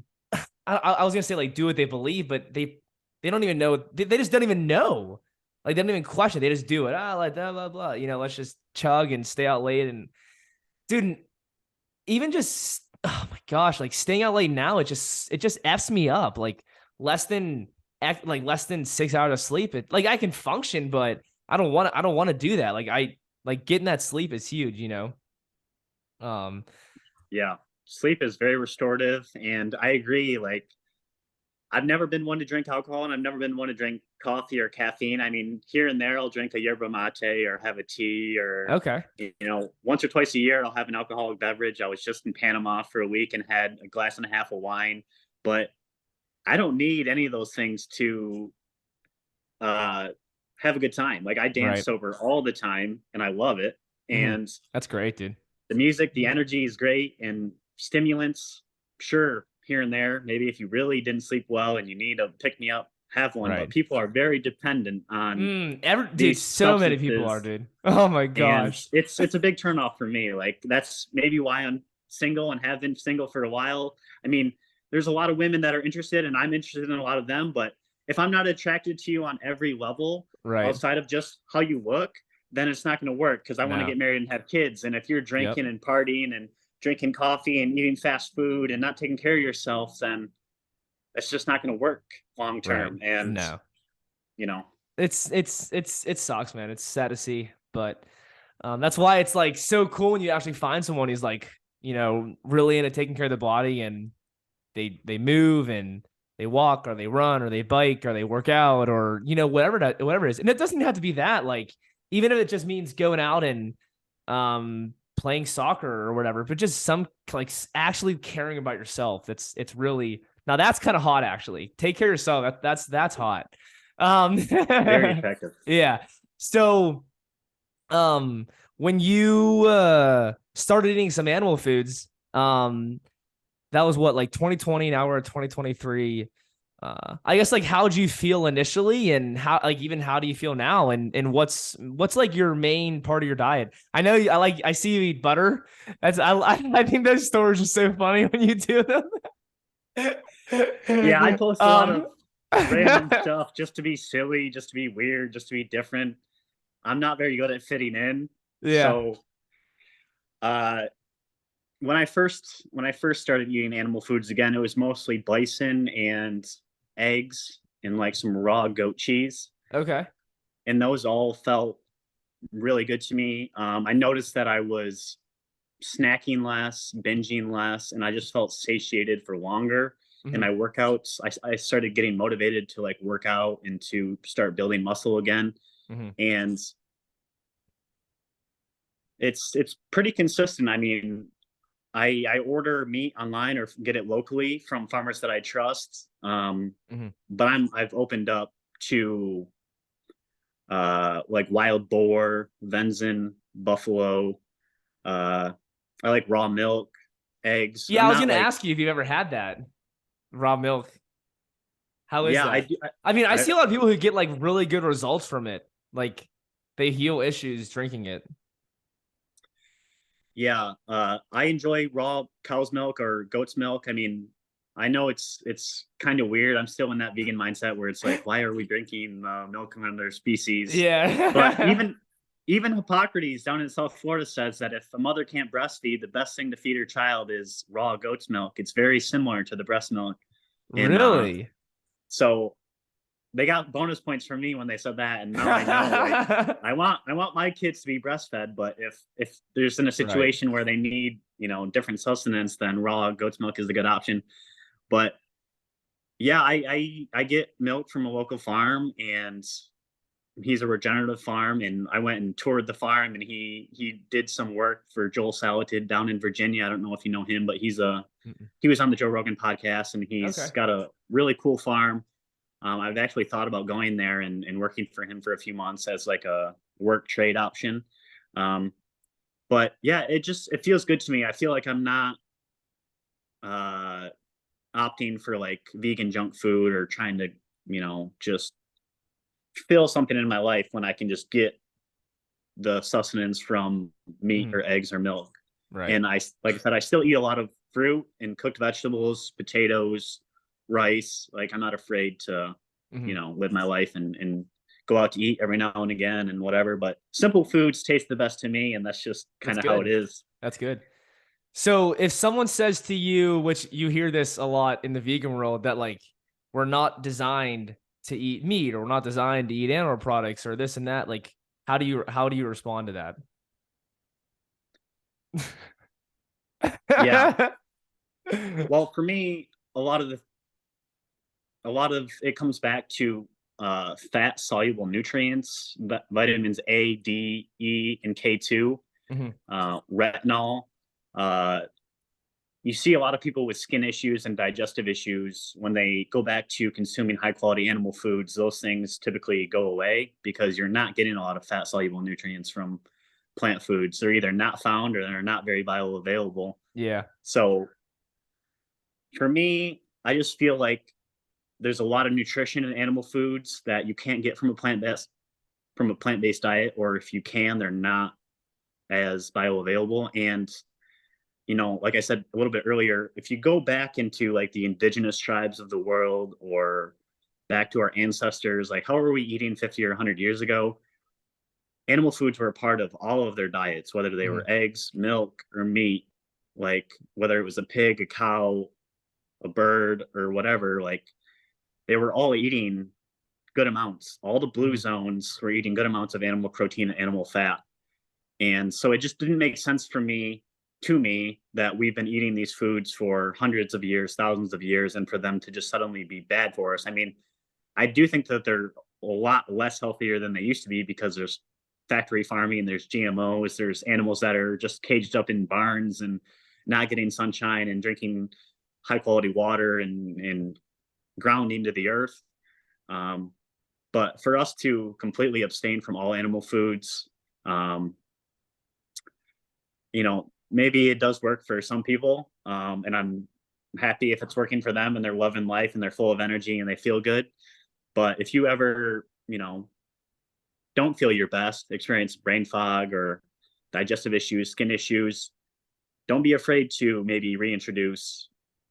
I was going to say like do what they believe, but they don't even know. They just don't even know. Like they don't even question. They just do it. Like blah, blah, blah. Let's just chug and stay out late. And dude, even just, oh my gosh, like staying out late now, it just F's me up. Like less than like less than 6 hours of sleep, like I can function, but I don't want to do that. Like getting that sleep is huge, you know? Um,
Yeah. Sleep is very restorative. And I agree. Like, I've never been one to drink alcohol, and I've never been one to drink coffee or caffeine. I mean, here and there, I'll drink a yerba mate or have a tea, or,
okay.
once or twice a year, I'll have an alcoholic beverage. I was just in Panama for a week and had a glass and a half of wine, but I don't need any of those things to uh, have a good time. Like, I dance
Right.
sober all the time and I love it. And
That's great, dude.
the music, the energy is great, and stimulants, sure, here and there. Maybe if you really didn't sleep well and you need a pick me up, have one.
Right.
But people are very dependent on
Dude,
these
so many people are,
substances,
dude. Oh my
and
gosh.
it's a big turnoff for me. Like, that's maybe why I'm single and have been single for a while. I mean, there's a lot of women that are interested, and I'm interested in a lot of them. But if I'm not attracted to you on every level,
Right.
outside of just how you look, then it's not going to work, because I want to
No.
get married and have kids. And if you're drinking and partying and drinking coffee and eating fast food and not taking care of yourself, then it's just not going to work long term.
Right.
And
No.
you know,
It sucks, man. It's sad to see, but that's why it's like so cool when you actually find someone who's like, really into taking care of the body, and they move and they walk or they run or they bike or they work out, or whatever it is. And it doesn't have to be that, like, even if it just means going out and playing soccer or whatever, but just some like actually caring about yourself. It's really, now that's kind of hot, actually. Take care of yourself. That's hot.
very attractive.
Yeah. So when you started eating some animal foods, that was what, like 2020, now we're at 2023. I guess, like, how'd you feel initially, and how do you feel now, and what's like your main part of your diet? I know I see you eat butter. I think those stories are so funny when you do them.
Yeah, I post a lot of random stuff just to be silly, just to be weird, just to be different. I'm not very good at fitting in.
Yeah.
So when I first started eating animal foods again, it was mostly bison and eggs and like some raw goat cheese.
Okay.
And those all felt really good to me. I noticed that I was snacking less, binging less, and I just felt satiated for longer. In my workouts, I started getting motivated to like work out and to start building muscle again. And it's pretty consistent. I mean, I order meat online or get it locally from farmers that I trust. But I've opened up to like wild boar, venison, buffalo. I like raw milk, eggs.
Yeah, I was gonna ask you if you've ever had that raw milk. How is that? I mean, I see a lot of people who get like really good results from it. Like, they heal issues drinking it.
Yeah, I enjoy raw cow's milk or goat's milk. I mean, I know it's kind of weird. I'm still in that vegan mindset where it's like, why are we drinking milk from another species?
Yeah.
But even Hippocrates down in South Florida says that if a mother can't breastfeed, the best thing to feed her child is raw goat's milk. It's very similar to the breast milk. And,
really?
So they got bonus points from me when they said that, and now I know. Like, I want my kids to be breastfed, but if there's in a situation where they need different sustenance, then raw goat's milk is a good option. But yeah, I get milk from a local farm, and he's a regenerative farm, and I went and toured the farm, and he did some work for Joel Salatin down in Virginia. I don't know if you know him, but he was on the Joe Rogan podcast, and he's got a really cool farm. I've actually thought about going there and working for him for a few months as like a work trade option. But yeah, it feels good to me. I feel like I'm not opting for like vegan junk food or trying to, just fill something in my life when I can just get the sustenance from meat or eggs or milk.
Right.
And like I said, I still eat a lot of fruit and cooked vegetables, potatoes, rice. Like, I'm not afraid to live my life and go out to eat every now and again and whatever, but simple foods taste the best to me, and that's just kind of how it is.
That's good. So if someone says to you, which you hear this a lot in the vegan world, that like we're not designed to eat meat, or we're not designed to eat animal products, or this and that. Like, how do you respond to that?
Yeah. Well, for me, a lot of it comes back to fat soluble nutrients, vitamins A, D, E, and K2,
Mm-hmm.
retinol. Uh, you see a lot of people with skin issues and digestive issues when they go back to consuming high quality animal foods. Those things typically go away because you're not getting a lot of fat soluble nutrients from plant foods. They're either not found or they're not very bioavailable.
Yeah.
So for me, I just feel like there's a lot of nutrition in animal foods that you can't get from a plant-based diet, or if you can, they're not as bioavailable. And like I said a little bit earlier, if you go back into like the indigenous tribes of the world, or back to our ancestors, like how were we eating 50 or 100 years ago? Animal foods were a part of all of their diets, whether they were eggs, milk, or meat. Like whether it was a pig, a cow, a bird, or whatever, like they were all eating good amounts. All the blue zones were eating good amounts of animal protein and animal fat. And so it just didn't make sense to me that we've been eating these foods for hundreds of years, thousands of years, and for them to just suddenly be bad for us. I mean, I do think that they're a lot less healthier than they used to be, because there's factory farming, there's GMOs, there's animals that are just caged up in barns and not getting sunshine and drinking high quality water and ground into the earth. But for us to completely abstain from all animal foods, maybe it does work for some people. And I'm happy if it's working for them and they're loving life and they're full of energy and they feel good. But if you ever, don't feel your best, experience brain fog or digestive issues, skin issues, don't be afraid to maybe reintroduce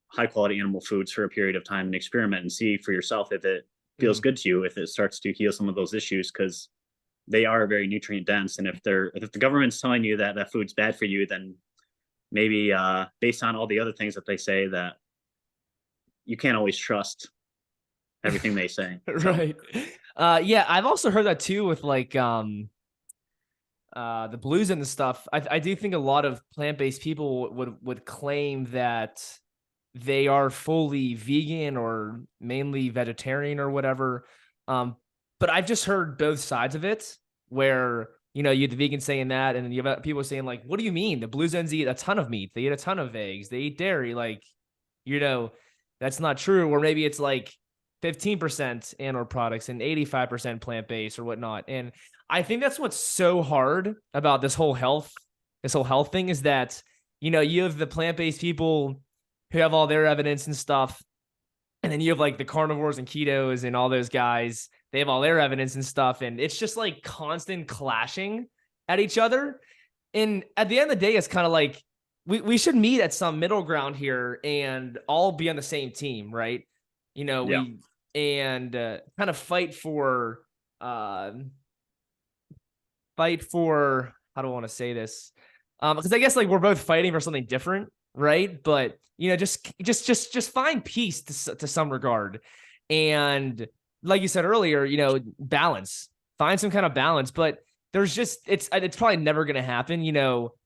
high quality animal foods for a period of time and experiment and see for yourself if it feels good to you, if it starts to heal some of those issues, because they are very nutrient dense. And if the government's telling you that that food's bad for you, then maybe based on all the other things that they say, that you can't always trust everything they say.
Right. Yeah, I've also heard that too with like the blues and the stuff. I do think a lot of plant-based people would claim that they are fully vegan or mainly vegetarian or whatever. But I've just heard both sides of it, where, you have the vegans saying that, and then you have people saying like, what do you mean? The blue zones eat a ton of meat. They eat a ton of eggs. They eat dairy. Like, that's not true. Or maybe it's like 15% animal products and 85% plant-based or whatnot. And I think that's what's so hard about this whole health thing, is that, you have the plant-based people who have all their evidence and stuff. And then you have like the carnivores and ketos and all those guys, they have all their evidence and stuff. And it's just like constant clashing at each other. And at the end of the day, it's kind of like, we should meet at some middle ground here and all be on the same team, right?
Yeah.
Kind of fight for, how do I want to say this? Because I guess like we're both fighting for something different, right? But just find peace to some regard, and like you said earlier, balance. Find some kind of balance. But there's just it's probably never going to happen.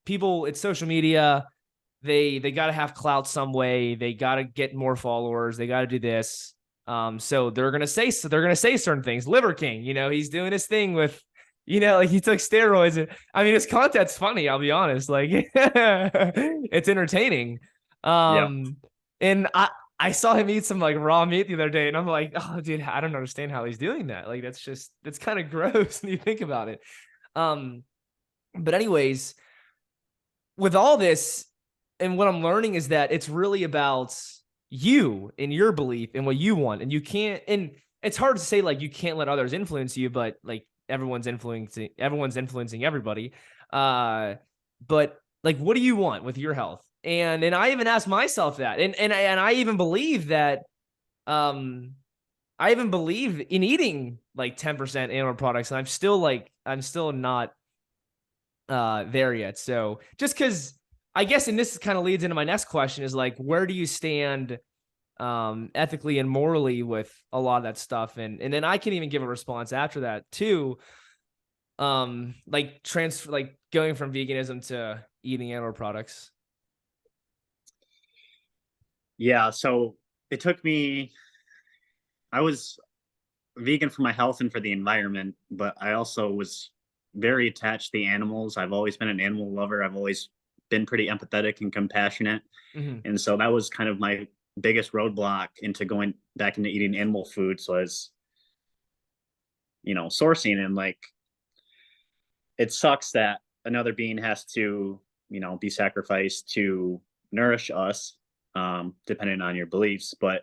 People, it's social media. They got to have clout some way. They got to get more followers. They got to do this. So they're gonna say certain things. Liver King, he's doing his thing with, like he took steroids. I mean, his content's funny. I'll be honest. Like, it's entertaining. And I saw him eat some like raw meat the other day, and I'm like, oh, dude, I don't understand how he's doing that. Like, that's kind of gross when you think about it. But anyways, with all this, and what I'm learning is that it's really about you and your belief and what you want. And you can't, and it's hard to say like you can't let others influence you, but like everyone's influencing everybody. But like, what do you want with your health? And I even asked myself that, and I even believe that, I even believe in eating like 10% animal products, and I'm still not there yet. So just because, I guess, and this kind of leads into my next question, is like, where do you stand ethically and morally with a lot of that stuff. And then I can even give a response after that too. Like going from veganism to eating animal products.
Yeah, so it took me, I was vegan for my health and for the environment, but I also was very attached to the animals. I've always been an animal lover. I've always been pretty empathetic and compassionate.
Mm-hmm.
And so that was kind of my biggest roadblock into going back into eating animal foods was, sourcing. And like, it sucks that another being has to, be sacrificed to nourish us, depending on your beliefs. But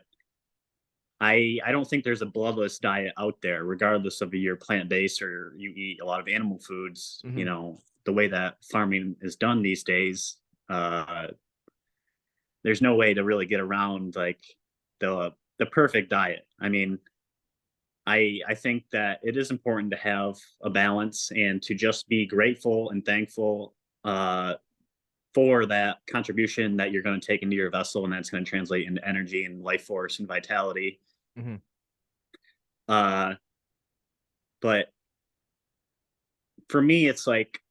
I don't think there's a bloodless diet out there, regardless of if you're plant-based or you eat a lot of animal foods.
Mm-hmm.
The way that farming is done these days, there's no way to really get around like the perfect diet. I mean, I think that it is important to have a balance and to just be grateful and thankful for that contribution that you're going to take into your vessel, and that's going to translate into energy and life force and vitality.
Mm-hmm.
But for me, it's like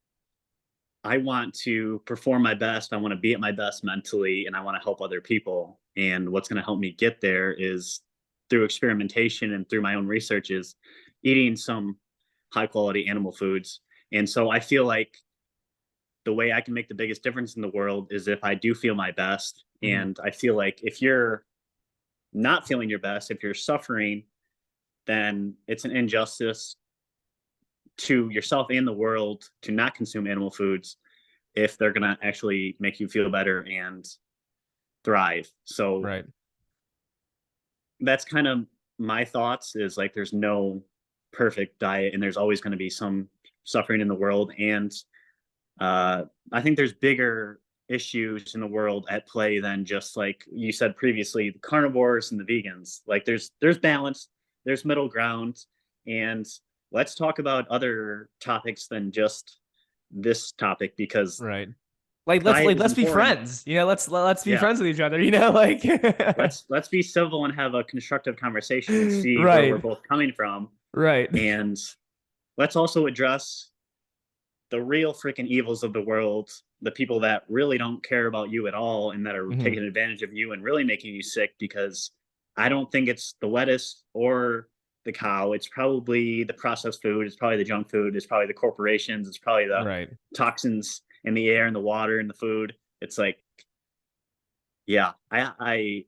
I want to perform my best. I want to be at my best mentally, and I want to help other people. And what's going to help me get there is through experimentation and through my own research is eating some high quality animal foods. And so I feel like the way I can make the biggest difference in the world is if I do feel my best.
Mm-hmm.
And I feel like if you're not feeling your best, if you're suffering, then it's an injustice to yourself and the world to not consume animal foods if they're going to actually make you feel better and thrive. So
right.
That's kind of my thoughts is like, there's no perfect diet and there's always going to be some suffering in the world. And I think there's bigger issues in the world at play than just like you said previously, the carnivores and the vegans. Like there's balance, there's middle ground, and let's talk about other topics than just this topic, because
right. Let's be friends. Let's be friends with each other. Like
let's be civil and have a constructive conversation and see
right.
where we're both coming from.
Right.
And let's also address the real freaking evils of the world, the people that really don't care about you at all and that are
mm-hmm.
taking advantage of you and really making you sick. Because I don't think it's the lettuce or the cow. It's probably the processed food. It's probably the junk food. It's probably the corporations. It's probably the
right.
toxins in the air and the water and the food. It's like, yeah, I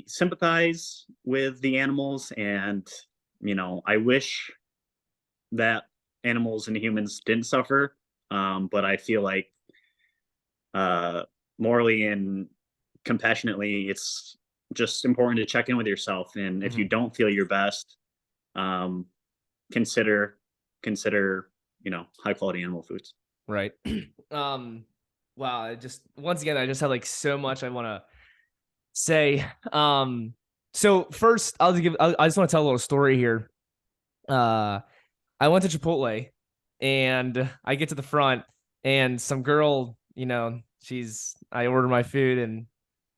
sympathize with the animals, and I wish that animals and humans didn't suffer, but I feel like morally and compassionately, it's just important to check in with yourself. And
mm-hmm.
if you don't feel your best, consider high quality animal foods.
Right. Wow. Once again, I just have like so much I want to say. So first I just want to tell a little story here. I went to Chipotle and I get to the front and some girl, I order my food and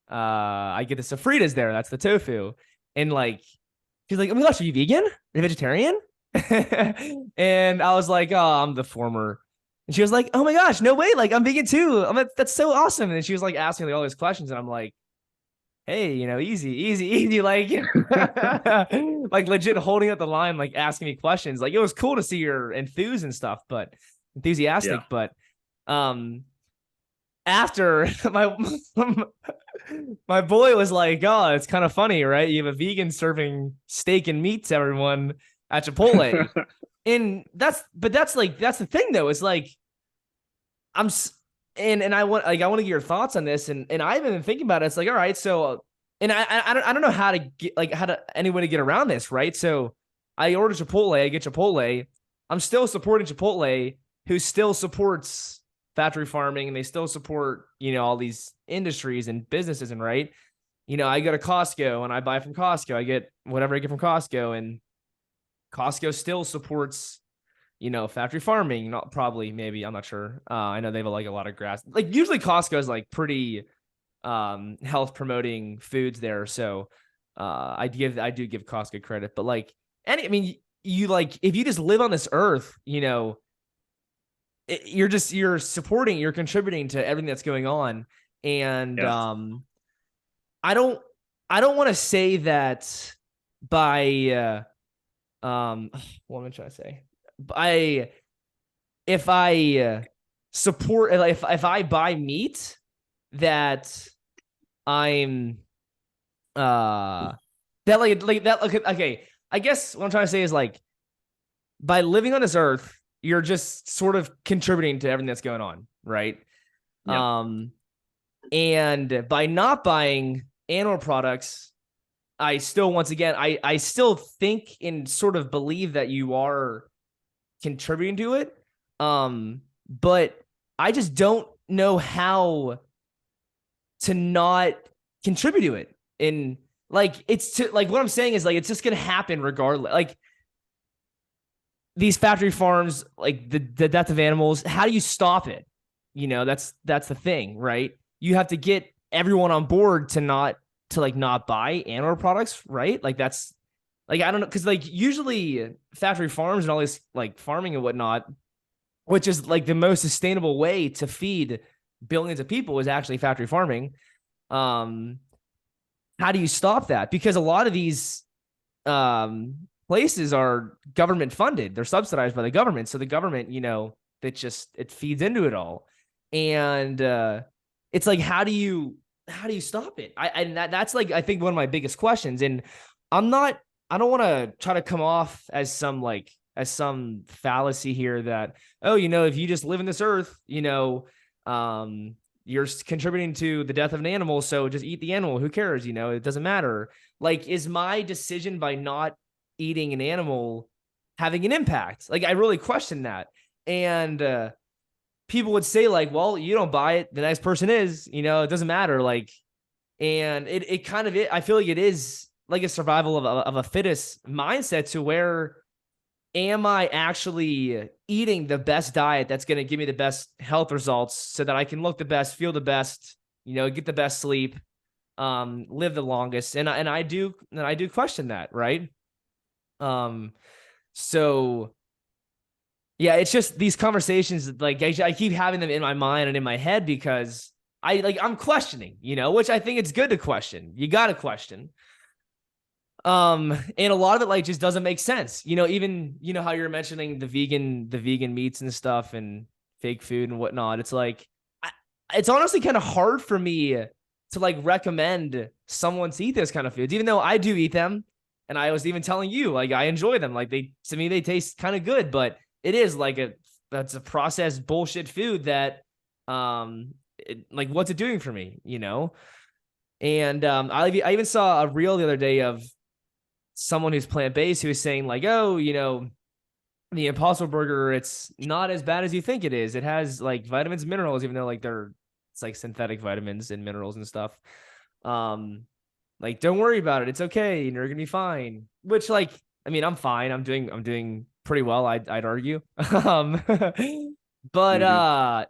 I get the sofritas there. That's the tofu. And like, she's like, oh my gosh, are you vegan? Are you vegetarian? And I was like, oh, I'm the former. And she was like, oh my gosh, no way. Like, I'm vegan too. That's so awesome. And she was like asking like all these questions. And I'm like, hey, easy. Like, like legit holding up the line, like asking me questions. Like, it was cool to see your enthusiastic and stuff, but enthusiastic. Yeah. But after my boy was like, oh, it's kind of funny, right? You have a vegan serving steak and meat to everyone at Chipotle. And that's the thing though, is like, I want to get your thoughts on this. And I've been thinking about it. It's like, all right, so, and I don't know how to get, like, any way to get around this. Right. So I order Chipotle, I get Chipotle. I'm still supporting Chipotle, who still supports factory farming, and they still support, all these industries and businesses. And right. I go to Costco and I buy from Costco. I get whatever I get from Costco, and Costco still supports, factory farming. Maybe, I'm not sure. I know they have like a lot of grass. Like usually Costco is like pretty health promoting foods there. So I do give Costco credit, but like I mean, you like if you just live on this earth, you know, you're supporting, you're contributing to everything that's going on. And I don't want to say that by what am I trying to say? If I support, if I buy meat that I'm that like that okay, I guess what I'm trying to say is like by living on this earth, you're just sort of contributing to everything that's going on, right? And by not buying animal products, I still, once again, I still think and sort of believe that you are contributing to it. But I just don't know how to not contribute to it. And like, what I'm saying is like, it's just going to happen regardless. Like these factory farms, like the death of animals, how do you stop it? You know, that's the thing, right? You have to get everyone on board to not buy animal products, right? Like that's like, I don't know. Cause like usually factory farms and all this like farming and whatnot, which is like the most sustainable way to feed billions of people is actually factory farming. How do you stop that? Because a lot of these places are government funded. They're subsidized by the government. So the government, you know, it feeds into it all. And it's like, how do you stop it? That's like, I think one of my biggest questions. And I don't want to try to come off as some fallacy here that, oh, you know, if you just live in this earth, you know, you're contributing to the death of an animal. So just eat the animal. Who cares? You know, it doesn't matter. Like, is my decision by not eating an animal having an impact? Like, I really question that. And people would say like, well, you don't buy it, the next person is, you know, it doesn't matter. Like, and it kind of, I feel like it is like a survival of a fittest mindset to where am I actually eating the best diet that's going to give me the best health results so that I can look the best, feel the best, you know, get the best sleep, live the longest. And I do question that. Right. So yeah, it's just these conversations, like I keep having them in my mind and in my head because I'm questioning, you know, which I think it's good to question. You got to question. And a lot of it like just doesn't make sense. You know, even, you know, how you're mentioning the vegan meats and stuff and fake food and whatnot. It's like, it's honestly kind of hard for me to like recommend someone to eat those kind of foods, even though I do eat them. And I was even telling you, like, I enjoy them. Like to me, they taste kind of good, but it is like that's a processed bullshit food that, like, what's it doing for me, you know? And I even saw a reel the other day of someone who's plant-based who was saying like, oh, you know, the Impossible Burger, it's not as bad as you think it is. It has like vitamins and minerals, even though like it's like synthetic vitamins and minerals and stuff. Like, don't worry about it. It's okay. And you're going to be fine. Which, like, I mean, I'm fine. I'm doing pretty well. I'd argue. But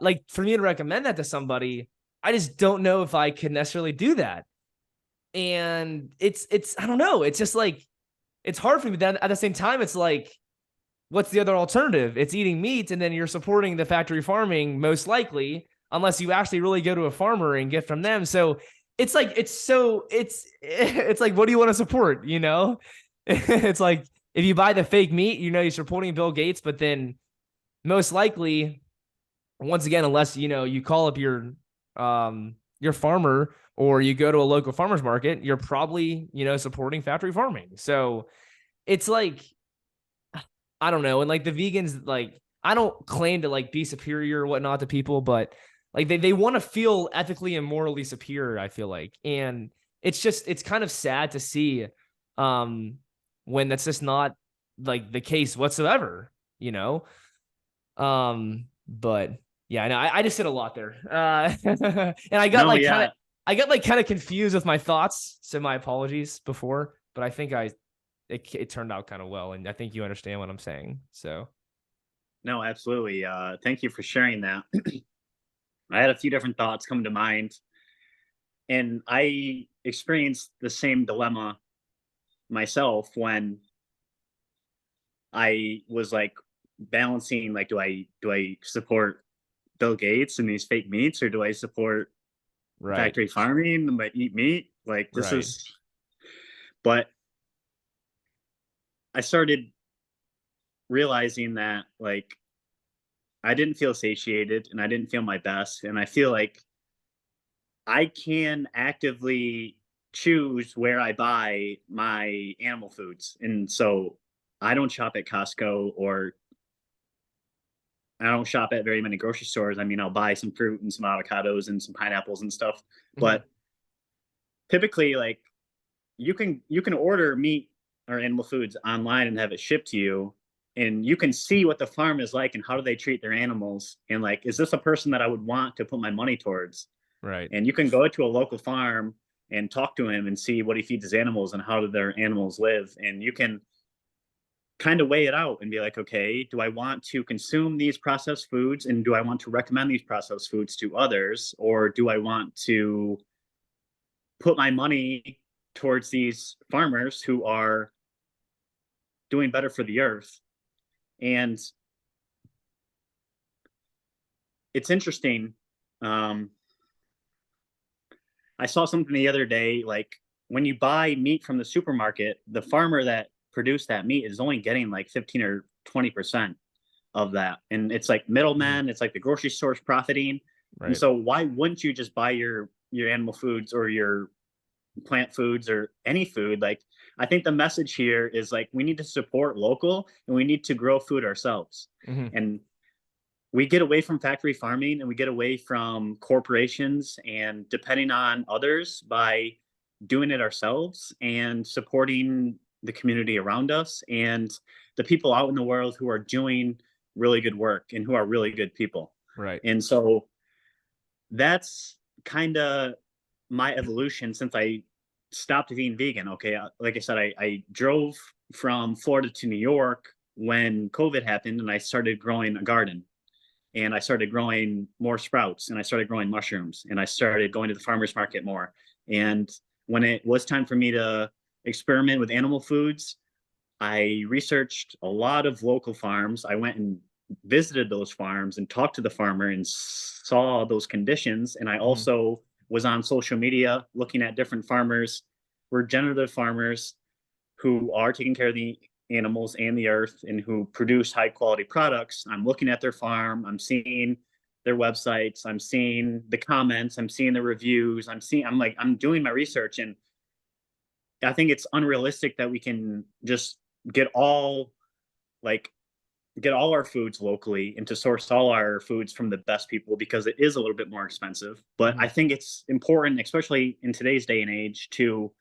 like for me to recommend that to somebody, I just don't know if I could necessarily do that. And it's, I don't know. It's just like, it's hard for me. But then at the same time, it's like, what's the other alternative? It's eating meat. And then you're supporting the factory farming, most likely, unless you actually really go to a farmer and get from them. So it's like, it's like, what do you want to support? You know, it's like, if you buy the fake meat, you know, you're supporting Bill Gates, but then most likely, once again, unless, you know, you call up your farmer or you go to a local farmer's market, you're probably, you know, supporting factory farming. So it's like, I don't know. And like the vegans, like, I don't claim to like be superior or whatnot to people, but like they want to feel ethically and morally superior, I feel like. And it's kind of sad to see when that's just not like the case whatsoever, you know? But yeah, no, I just said a lot there. And I got kind of confused with my thoughts. So my apologies before, but I think it turned out kind of well. And I think you understand what I'm saying. So.
No, absolutely. Thank you for sharing that. I had a few different thoughts come to mind. And I experienced the same dilemma myself when I was like balancing, like, do I support Bill Gates and these fake meats, or do I support
Right.
factory farming but eat meat? Like, this
Right.
is, but I started realizing that, like, I didn't feel satiated and I didn't feel my best. And I feel like I can actively choose where I buy my animal foods. And so I don't shop at Costco, or I don't shop at very many grocery stores. I mean, I'll buy some fruit and some avocados and some pineapples and stuff.
Mhm.
But typically, like, you can order meat or animal foods online and have it shipped to you, and you can see what the farm is like and how do they treat their animals, and like, is this a person that I would want to put my money towards?
Right.
And you can go to a local farm and talk to him and see what he feeds his animals and how do their animals live, and you can kind of weigh it out and be like, okay, do I want to consume these processed foods, and do I want to recommend these processed foods to others, or do I want to put my money towards these farmers who are doing better for the earth? And it's interesting. Um, I saw something the other day, like, when you buy meat from the supermarket, the farmer that produced that meat is only getting like 15 or 20% of that. And it's like
Mhm.
middlemen, it's like the grocery stores profiting. And
Right.
so why wouldn't you just buy your animal foods or your plant foods or any food? Like, I think the message here is like, we need to support local and we need to grow food ourselves.
Mhm.
And we get away from factory farming and we get away from corporations and depending on others by doing it ourselves and supporting the community around us and the people out in the world who are doing really good work and who are really good people.
Right.
And so that's kind of my evolution since I stopped being vegan. Okay. Like I said, I drove from Florida to New York when COVID happened, and I started growing a garden, and I started growing more sprouts, and I started growing mushrooms, and I started going to the farmer's market more. And when it was time for me to experiment with animal foods, I researched a lot of local farms. I went and visited those farms and talked to the farmer and saw those conditions. And I
Mhm.
also was on social media looking at different farmers, regenerative farmers who are taking care of the animals and the earth and who produce high quality products. I'm looking at their farm, I'm seeing their websites, I'm seeing the comments, I'm seeing the reviews, I'm doing my research. And I think it's unrealistic that we can just get all like get all our foods locally and to source all our foods from the best people, because it is a little bit more expensive. But I
Mhm.
think it's important, especially in today's day and age, to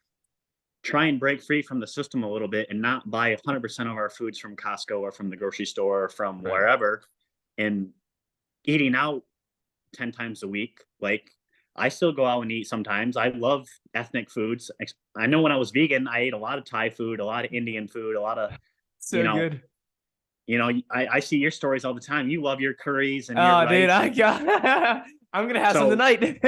try and break free from the system a little bit and not buy 100% of our foods from Costco or from the grocery store or from
Right.
wherever, and eating out 10 times a week. Like, I still go out and eat sometimes. I love ethnic foods. I know when I was vegan, I ate a lot of Thai food, a lot of Indian food, a lot of, you
So
know,
good.
I see your stories all the time. You love your curries and your
Oh, dude,
rice.
I
And
got. I'm gonna have some
so,
tonight.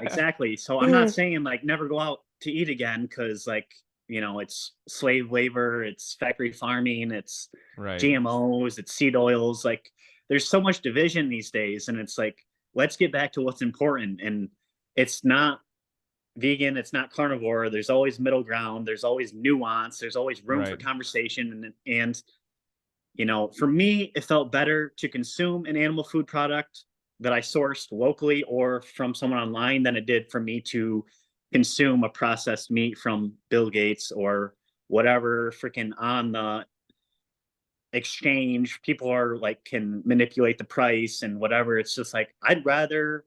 exactly. So I'm not saying like never go out to eat again, because like, it's slave labor, it's factory farming, it's
Right.
GMOs, it's seed oils. Like, there's so much division these days, and it's like, let's get back to what's important. And it's not vegan, it's not carnivore. There's always middle ground. There's always nuance. There's always room for
Right.
conversation. And for me, it felt better to consume an animal food product that I sourced locally or from someone online than it did for me to consume a processed meat from Bill Gates or whatever freaking on the exchange. People are like, can manipulate the price and whatever. It's just like, I'd rather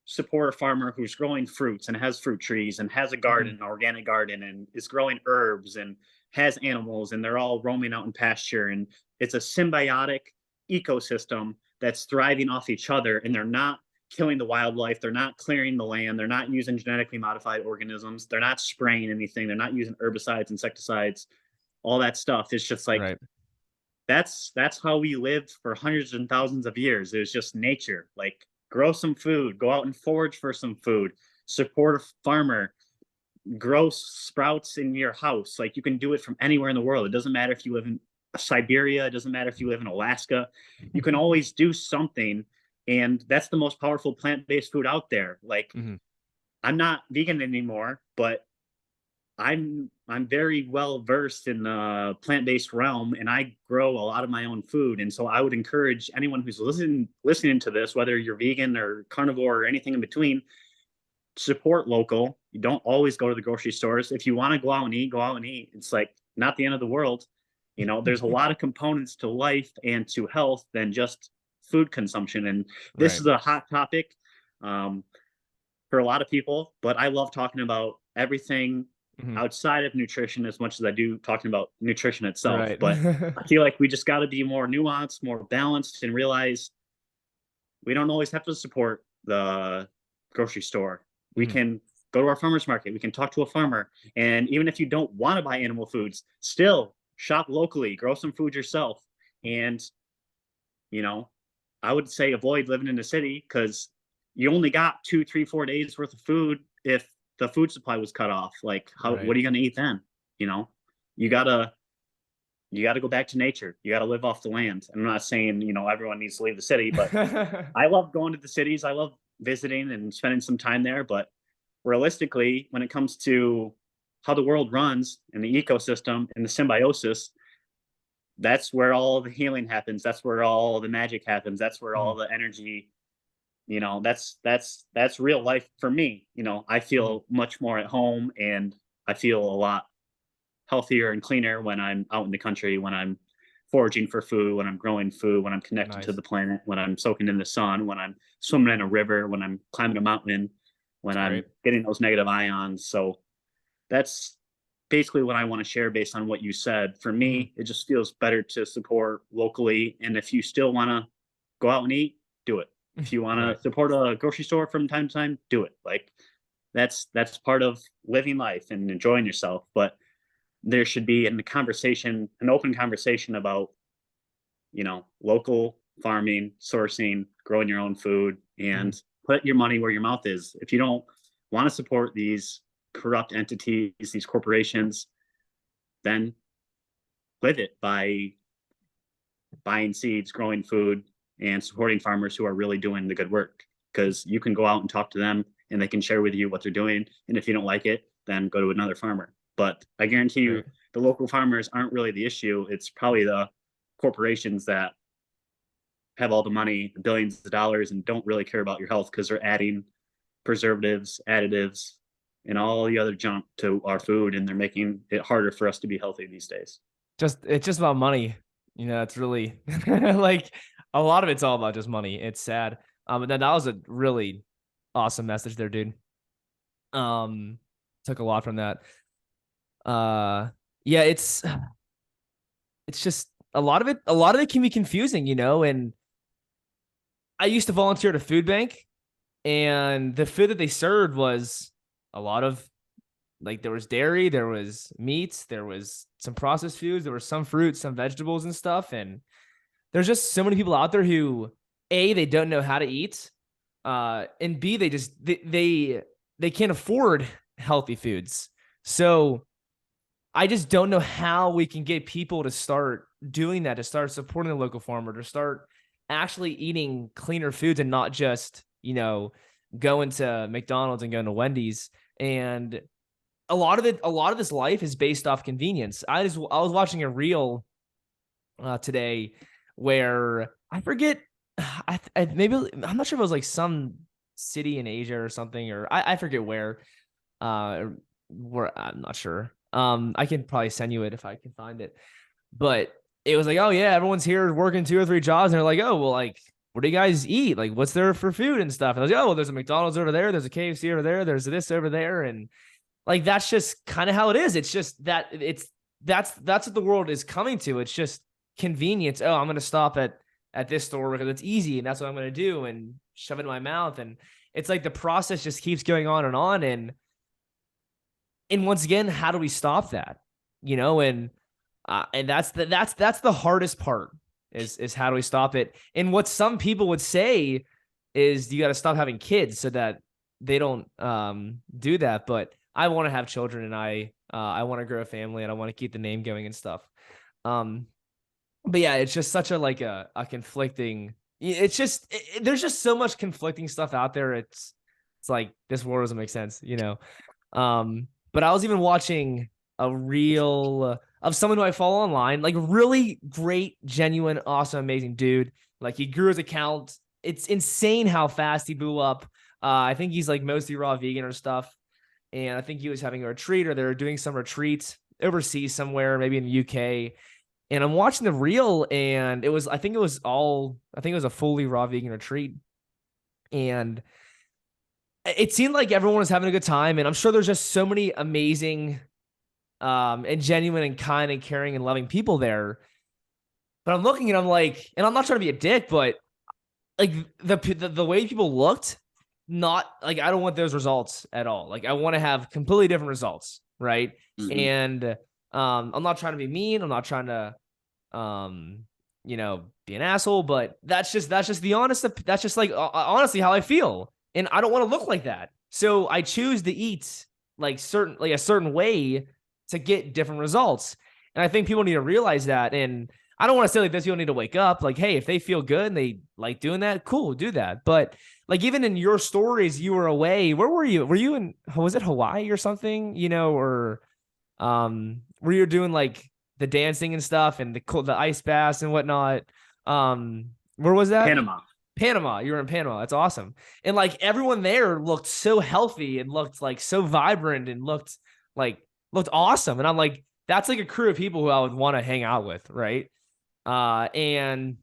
support a farmer who's growing fruits and has fruit trees and has a
Mhm.
garden, an organic garden, and is growing herbs and has animals, and they're all roaming out in pasture, and it's a symbiotic ecosystem that's thriving off each other, and they're not killing the wildlife, they're not clearing the land, they're not using genetically modified organisms, they're not spraying anything, they're not using herbicides, insecticides, all that stuff. It's just like,
Right.
that's how we lived for hundreds and thousands of years. It was just nature, like grow some food, go out and forage for some food, support a farmer, grow sprouts in your house. Like, you can do it from anywhere in the world. It doesn't matter if you live in Siberia, it doesn't matter if you live in Alaska. You can always do something. And that's the most powerful plant-based food out there. Like, I'm not vegan anymore, but I'm very well versed in the plant-based realm, and I grow a lot of my own food. And so I would encourage anyone who's listening to this, whether you're vegan or carnivore or anything in between, support local. You don't always go to the grocery stores. If you want to go out and eat, go out and eat. It's like not the end of the world. You know, there's a lot of components to life and to health than just food consumption. And this is a hot topic for a lot of people, but I love talking about everything outside of nutrition as much as I do talking about nutrition itself.
Right.
But I feel like we just got to be more nuanced, more balanced, and realize we don't always have to support the grocery store. We can go to our farmer's market. We can talk to a farmer. And even if you don't want to buy animal foods, still shop locally, grow some food yourself. And, you know, I would say avoid living in the city, because you only got 2, 3, 4 days worth of food if the food supply was cut off. Like, what are you going to eat then? You know, you gotta go back to nature. You gotta live off the land. I'm not saying, you know, everyone needs to leave the city, but I love going to the cities. I love visiting and spending some time there. But realistically, when it comes to how the world runs and the ecosystem and the symbiosis, that's where all the healing happens. That's where all the magic happens. That's where all the energy, you know, that's real life for me. You know, I feel much more at home, and I feel a lot healthier and cleaner when I'm out in the country, when I'm foraging for food, when I'm growing food, when I'm connected to the planet, when I'm soaking in the sun, when I'm swimming in a river, when I'm climbing a mountain, when I'm getting those negative ions. So that's basically what I want to share based on what you said. For me, it just feels better to support locally. And if you still want to go out and eat, do it. If you want to support a grocery store from time to time, do it. Like, that's part of living life and enjoying yourself. But there should be an open conversation about, you know, local farming, sourcing, growing your own food, and put your money where your mouth is. If you don't want to support these corrupt entities, these corporations, then live it by buying seeds, growing food, and supporting farmers who are really doing the good work. Because you can go out and talk to them, and they can share with you what they're doing. And if you don't like it, then go to another farmer. But I guarantee you, the local farmers aren't really the issue. It's probably the corporations that have all the money, the billions of dollars, and don't really care about your health, because they're adding preservatives, additives, and all the other junk to our food, and they're making it harder for us to be healthy these days.
It's just about money. You know, it's really like a lot of it's all about just money. It's sad. But that was a really awesome message there, dude. Took a lot from that. Yeah, it's just a lot of it can be confusing, you know. And I used to volunteer at a food bank, and the food that they served was a lot of, like, there was dairy, there was meats, there was some processed foods, there were some fruits, some vegetables and stuff. And there's just so many people out there who, A, they don't know how to eat, and B, they can't afford healthy foods. So I just don't know how we can get people to start doing that, to start supporting the local farmer, to start actually eating cleaner foods, and not just, you know, going to McDonald's and going to Wendy's. And a lot of this life is based off convenience. I was watching a reel today where I forget, maybe, I'm not sure if it was like some city in Asia or something, or I forget where I'm not sure. I can probably send you it if I can find it. But it was like, oh yeah, everyone's here working 2 or 3 jobs, and they're like, oh, well, like, what do you guys eat? Like, what's there for food and stuff? And I was like, oh, well, there's a McDonald's over there, there's a KFC over there, there's this over there. And like, that's just kind of how it is. It's just that that's what the world is coming to. It's just convenience. Oh, I'm going to stop at this store because it's easy, and that's what I'm going to do, and shove it in my mouth. And it's like the process just keeps going on and on. And once again, how do we stop that? You know, and that's the hardest part is how do we stop it? And what some people would say is you got to stop having kids so that they don't do that. But I want to have children, and I want to grow a family, and I want to keep the name going and stuff. But yeah, it's just such a conflicting. It's just there's just so much conflicting stuff out there. It's like this world doesn't make sense, you know. But I was even watching a reel of someone who I follow online, like really great, genuine, awesome, amazing dude. Like he grew his account. It's insane how fast he blew up. I think he's like mostly raw vegan or stuff. And I think he was having a retreat, or they were doing some retreat overseas somewhere, maybe in the UK. And I'm watching the reel, and I think it was a fully raw vegan retreat. And it seemed like everyone was having a good time. And I'm sure there's just so many amazing and genuine and kind and caring and loving people there. But I'm looking and I'm like, and I'm not trying to be a dick, but like the way people looked, not like, I don't want those results at all. Like I want to have completely different results. Right. Mm-hmm. And I'm not trying to be mean. I'm not trying to, be an asshole, but that's just the honest, that's just like, honestly how I feel. And I don't want to look like that. So I choose to eat like a certain way to get different results. And I think people need to realize that. And I don't want to say like those people need to wake up. Like, hey, if they feel good and they like doing that, cool, do that. But like, even in your stories, you were away. Where were you? Were you in, was it Hawaii or something, or were you doing like the dancing and stuff and the ice baths and whatnot? Where was that? Panama. You were in Panama. That's awesome. And like everyone there looked so healthy and looked like so vibrant and looked awesome. And I'm like, that's like a crew of people who I would want to hang out with. Right. And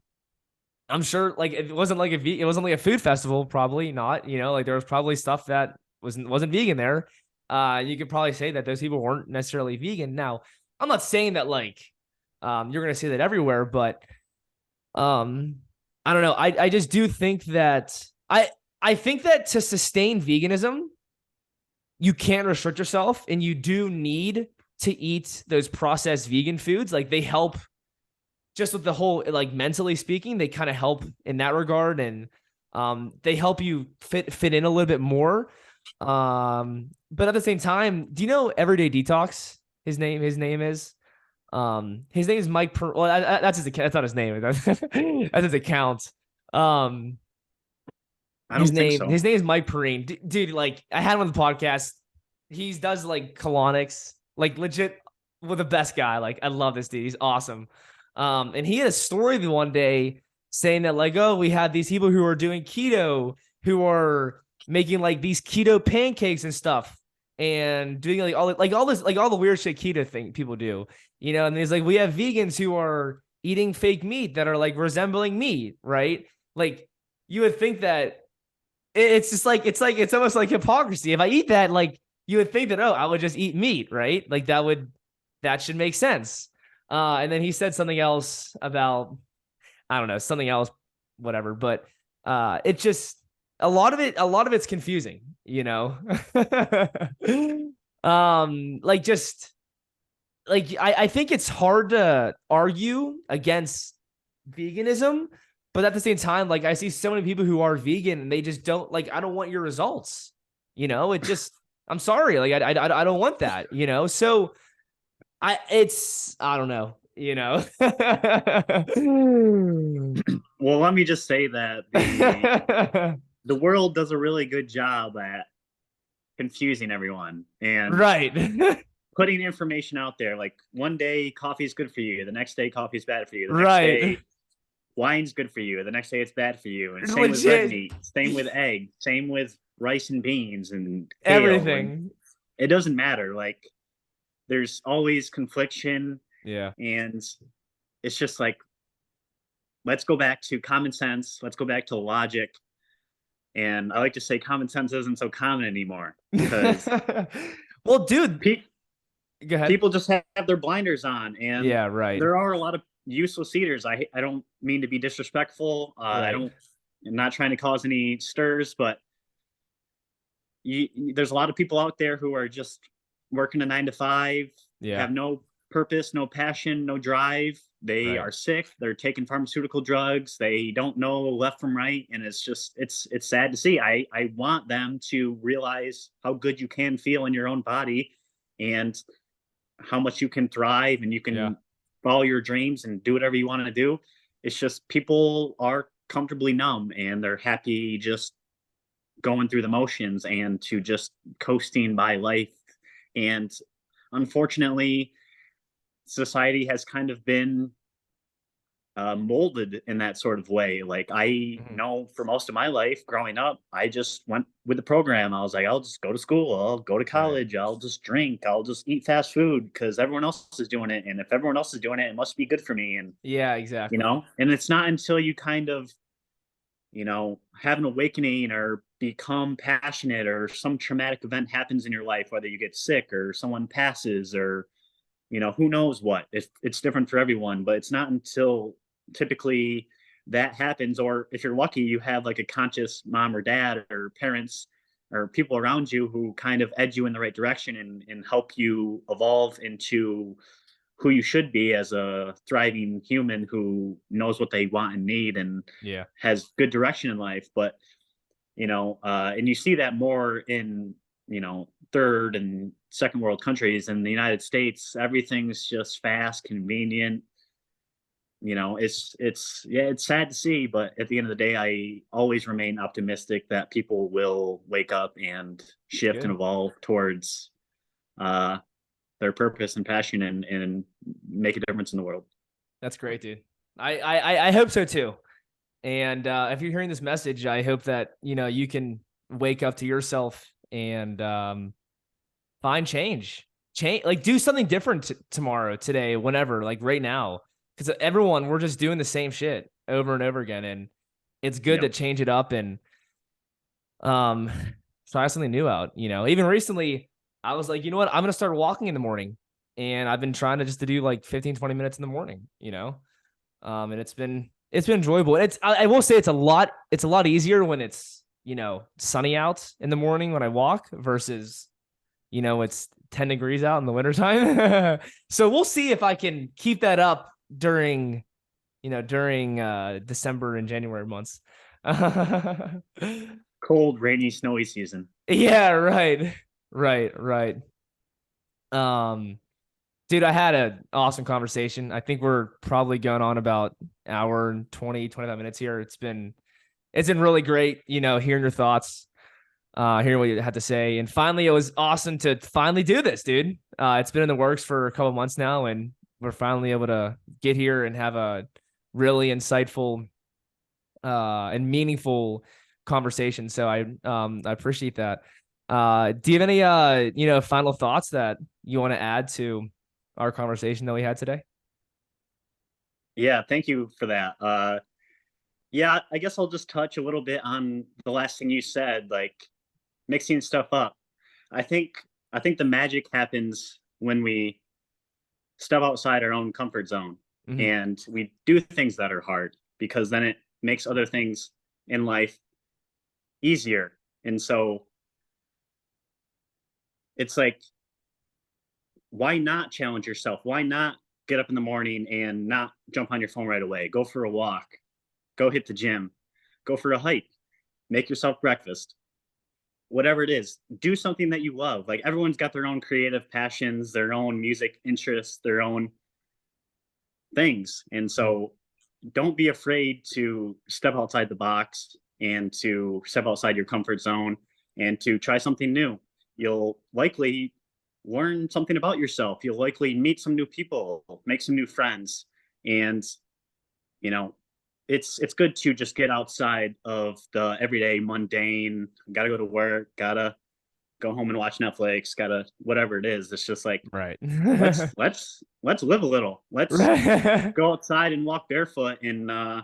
I'm sure like it wasn't like a food festival, probably not, like there was probably stuff that wasn't vegan there. You could probably say that those people weren't necessarily vegan. Now, I'm not saying that like you're going to see that everywhere, but I don't know. I just do think that I think that to sustain veganism, you can't restrict yourself, and you do need to eat those processed vegan foods. Like they help just with the whole, like mentally speaking, they kind of help in that regard. And they help you fit in a little bit more. But at the same time, do you know Everyday Detox? His name is Mike. That's not his name. That's his account. His name is Mike Perrine. Dude, like I had him on the podcast. He does like colonics, like legit, the best guy. Like I love this dude. He's awesome. And he had a story the one day saying that like, oh, we had these people who are doing keto, who are making like these keto pancakes and stuff, and doing all the weird shit keto thing people do, and he's like, we have vegans who are eating fake meat that are like resembling meat, right? Like you would think that it's just like, it's almost like hypocrisy. If I eat that, like you would think that, oh, I would just eat meat, right? Like that should make sense. And then he said something else about, I don't know, something else, whatever. But it just, a lot of it's confusing, I think it's hard to argue against veganism, but at the same time, like I see so many people who are vegan and they just don't like, I don't want your results, it just, I'm sorry. Like, I don't want that, so I don't know,
Well, let me just say that the world does a really good job at confusing everyone and
right.
Putting information out there. Like one day coffee is good for you, the next day coffee is bad for you, the next day wine's good for you, the next day it's bad for you. And same with red meat, same with egg, same with rice and beans and
everything.
And it doesn't matter. Like there's always confliction.
Yeah.
And it's just like, let's go back to common sense. Let's go back to logic. And I like to say common sense isn't so common anymore because
well, dude, go ahead.
People just have their blinders on, and
yeah, right.
There are a lot of useless eaters. I don't mean to be disrespectful. Right. I'm not trying to cause any stirs, but there's a lot of people out there who are just working a 9 to 5, have no purpose, no passion, no drive. They are sick. They're taking pharmaceutical drugs. They don't know left from right. And it's just, it's sad to see. I want them to realize how good you can feel in your own body and how much you can thrive and you can follow your dreams and do whatever you want to do. It's just people are comfortably numb and they're happy just going through the motions and to just coasting by life. And unfortunately, society has kind of been molded in that sort of way. Like I know for most of my life growing up, I just went with the program. I was like, I'll just go to school, I'll go to college, I'll just drink, I'll just eat fast food because everyone else is doing it. And if everyone else is doing it, it must be good for me. And
exactly.
You know, and it's not until you kind of, you know, have an awakening or become passionate or some traumatic event happens in your life, whether you get sick or someone passes or, you know, who knows what. It's different for everyone, but it's not until typically that happens, or if you're lucky, you have like a conscious mom or dad or parents or people around you who kind of edge you in the right direction and help you evolve into who you should be as a thriving human who knows what they want and need and has good direction in life. But, you know, and you see that more in, you know, third and second world countries. In the United States, everything's just fast, convenient. You know, it's sad to see, but at the end of the day, I always remain optimistic that people will wake up and shift and evolve towards their purpose and passion and make a difference in the world.
That's great, dude. I hope so too. And if you're hearing this message, I hope that, you know, you can wake up to yourself and find change, like do something different tomorrow, today, whenever, like right now. Because everyone, we're just doing the same shit over and over again. And it's good to change it up and try something new out. You know, even recently, I was like, you know what? I'm going to start walking in the morning. And I've been trying to do like 15, 20 minutes in the morning, you know? And it's been enjoyable. I will say it's a lot easier when it's, you know, sunny out in the morning when I walk versus, you know, it's 10 degrees out in the wintertime. So we'll see if I can keep that up during December and January months.
Cold, rainy, snowy season.
Yeah, right. Dude, I had an awesome conversation. I think we're probably going on about an hour and 20, 25 minutes here. It's been really great, you know, hearing your thoughts, hearing what you had to say. And finally, it was awesome to finally do this, dude. It's been in the works for a couple months now, and we're finally able to get here and have a really insightful and meaningful conversation. So I appreciate that. Do you have any you know, final thoughts that you want to add to our conversation that we had today?
Yeah, thank you for that. Yeah, I guess I'll just touch a little bit on the last thing you said, like mixing stuff up. I think the magic happens when we step outside our own comfort zone and we do things that are hard, because then it makes other things in life easier. And so it's like, why not challenge yourself? Why not get up in the morning and not jump on your phone right away? Go for a walk, go hit the gym, go for a hike, make yourself breakfast, whatever it is. Do something that you love. Like, everyone's got their own creative passions, their own music interests, their own things. And so don't be afraid to step outside the box and to step outside your comfort zone and to try something new. You'll likely learn something about yourself. You'll likely meet some new people, make some new friends. And, you know, it's good to just get outside of the everyday mundane, gotta go to work, gotta go home and watch Netflix, gotta whatever it is. It's just like,
right.
let's live a little. Let's go outside and walk barefoot and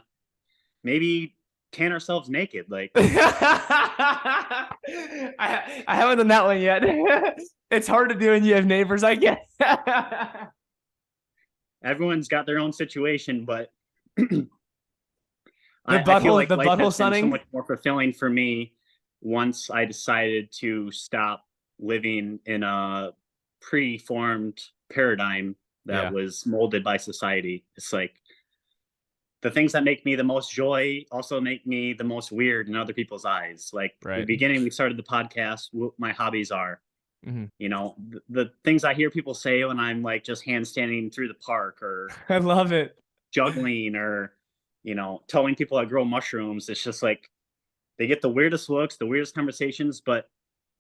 maybe tan ourselves naked. Like,
I haven't done that one yet. It's hard to do when you have neighbors, I guess.
Everyone's got their own situation, but
I feel like the butthole sunning
so much more fulfilling for me once I decided to stop living in a preformed paradigm that was molded by society. It's like the things that make me the most joy also make me the most weird in other people's eyes. Like in the beginning, we started the podcast, what my hobbies are. You know, the things I hear people say when I'm like just handstanding through the park, or
I love it,
juggling, or, you know, telling people I grow mushrooms. It's just like they get the weirdest looks, the weirdest conversations, but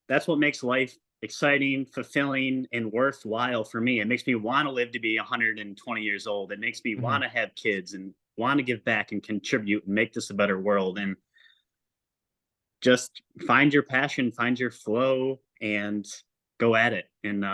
that's what makes life exciting, fulfilling, and worthwhile for me. It makes me want to live to be 120 years old. It makes me want to have kids and want to give back and contribute and make this a better world. And just find your passion, find your flow, and go at it. And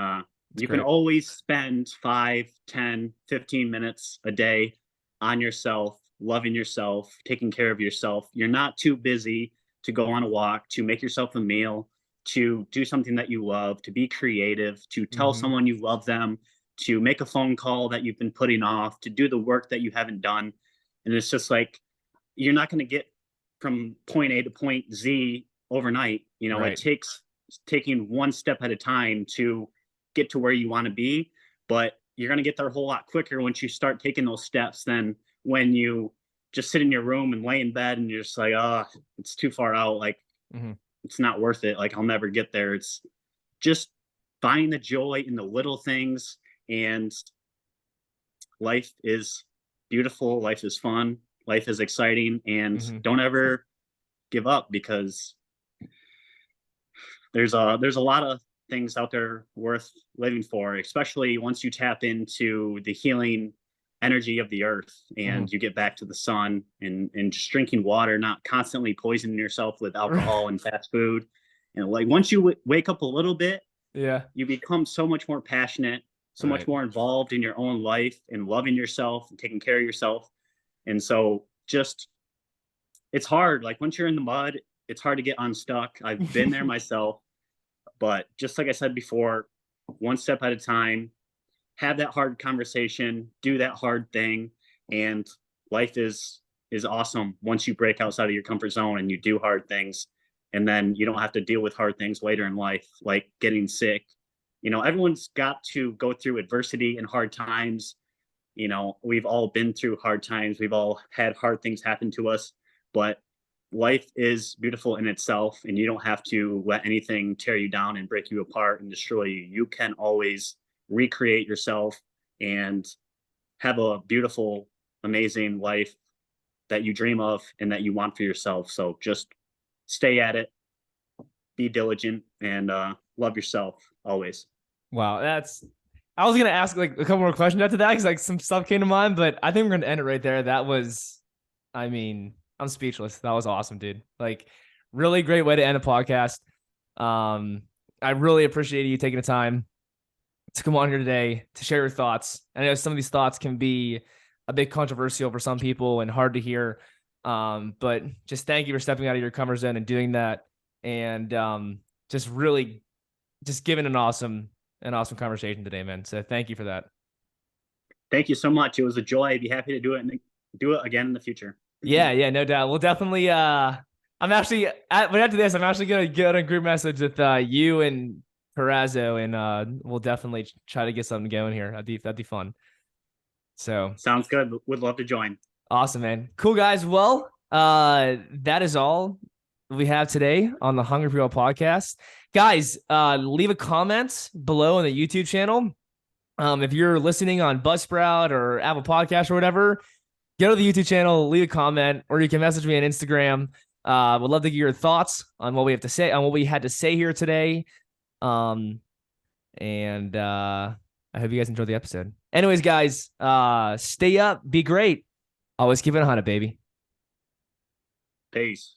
you can always spend 5, 10, 15 minutes a day on yourself, loving yourself, taking care of yourself. You're not too busy to go on a walk, to make yourself a meal, to do something that you love, to be creative, to tell someone you love them, to make a phone call that you've been putting off, to do the work that you haven't done. And it's just like, you're not going to get from point A to point Z overnight. You know, it takes taking one step at a time to get to where you want to be, but you're going to get there a whole lot quicker once you start taking those steps than when you just sit in your room and lay in bed and you're just like, oh, it's too far out. Like, it's not worth it. Like, I'll never get there. It's just find the joy in the little things, and life is beautiful. Life is fun. Life is exciting, and don't ever give up, because there's a lot of things out there worth living for, especially once you tap into the healing energy of the earth and you get back to the sun, and just drinking water, not constantly poisoning yourself with alcohol and fast food. And like, once you wake up a little bit, you become so much more passionate, so much more involved in your own life and loving yourself and taking care of yourself. And so just, it's hard. Like, once you're in the mud, it's hard to get unstuck. I've been there myself, but just like I said before, one step at a time, have that hard conversation, do that hard thing. And life is awesome once you break outside of your comfort zone and you do hard things. And then you don't have to deal with hard things later in life, like getting sick. You know, everyone's got to go through adversity and hard times. You know, we've all been through hard times. We've all had hard things happen to us, but life is beautiful in itself, and you don't have to let anything tear you down and break you apart and destroy you. You can always recreate yourself and have a beautiful, amazing life that you dream of and that you want for yourself. So just stay at it, be diligent, and love yourself always.
Wow, I was gonna ask like a couple more questions after that, because like some stuff came to mind, but I think we're gonna end it right there. That was, I mean, I'm speechless. That was awesome, dude. Like, really great way to end a podcast. I really appreciate you taking the time to come on here today to share your thoughts. I know some of these thoughts can be a bit controversial for some people and hard to hear. But just thank you for stepping out of your comfort zone and doing that. And just really just giving an awesome conversation today, man. So thank you for that.
Thank you so much. It was a joy. I'd be happy to do it and do it again in the future.
Yeah, no doubt. We'll definitely, after this, I'm actually going to get a group message with you and Perazzo, and we'll definitely try to get something going here. That'd be fun. So
sounds good. Would love to join.
Awesome, man. Cool, guys. Well, that is all we have today on the Hungry People podcast. Guys, leave a comment below on the YouTube channel. If you're listening on Buzzsprout or Apple Podcast or whatever, go to the YouTube channel, leave a comment, or you can message me on Instagram. Would love to get your thoughts on what we have to say, on what we had to say here today. I hope you guys enjoyed the episode. Anyways, guys, stay up, be great. Always keep it 100, baby.
Peace.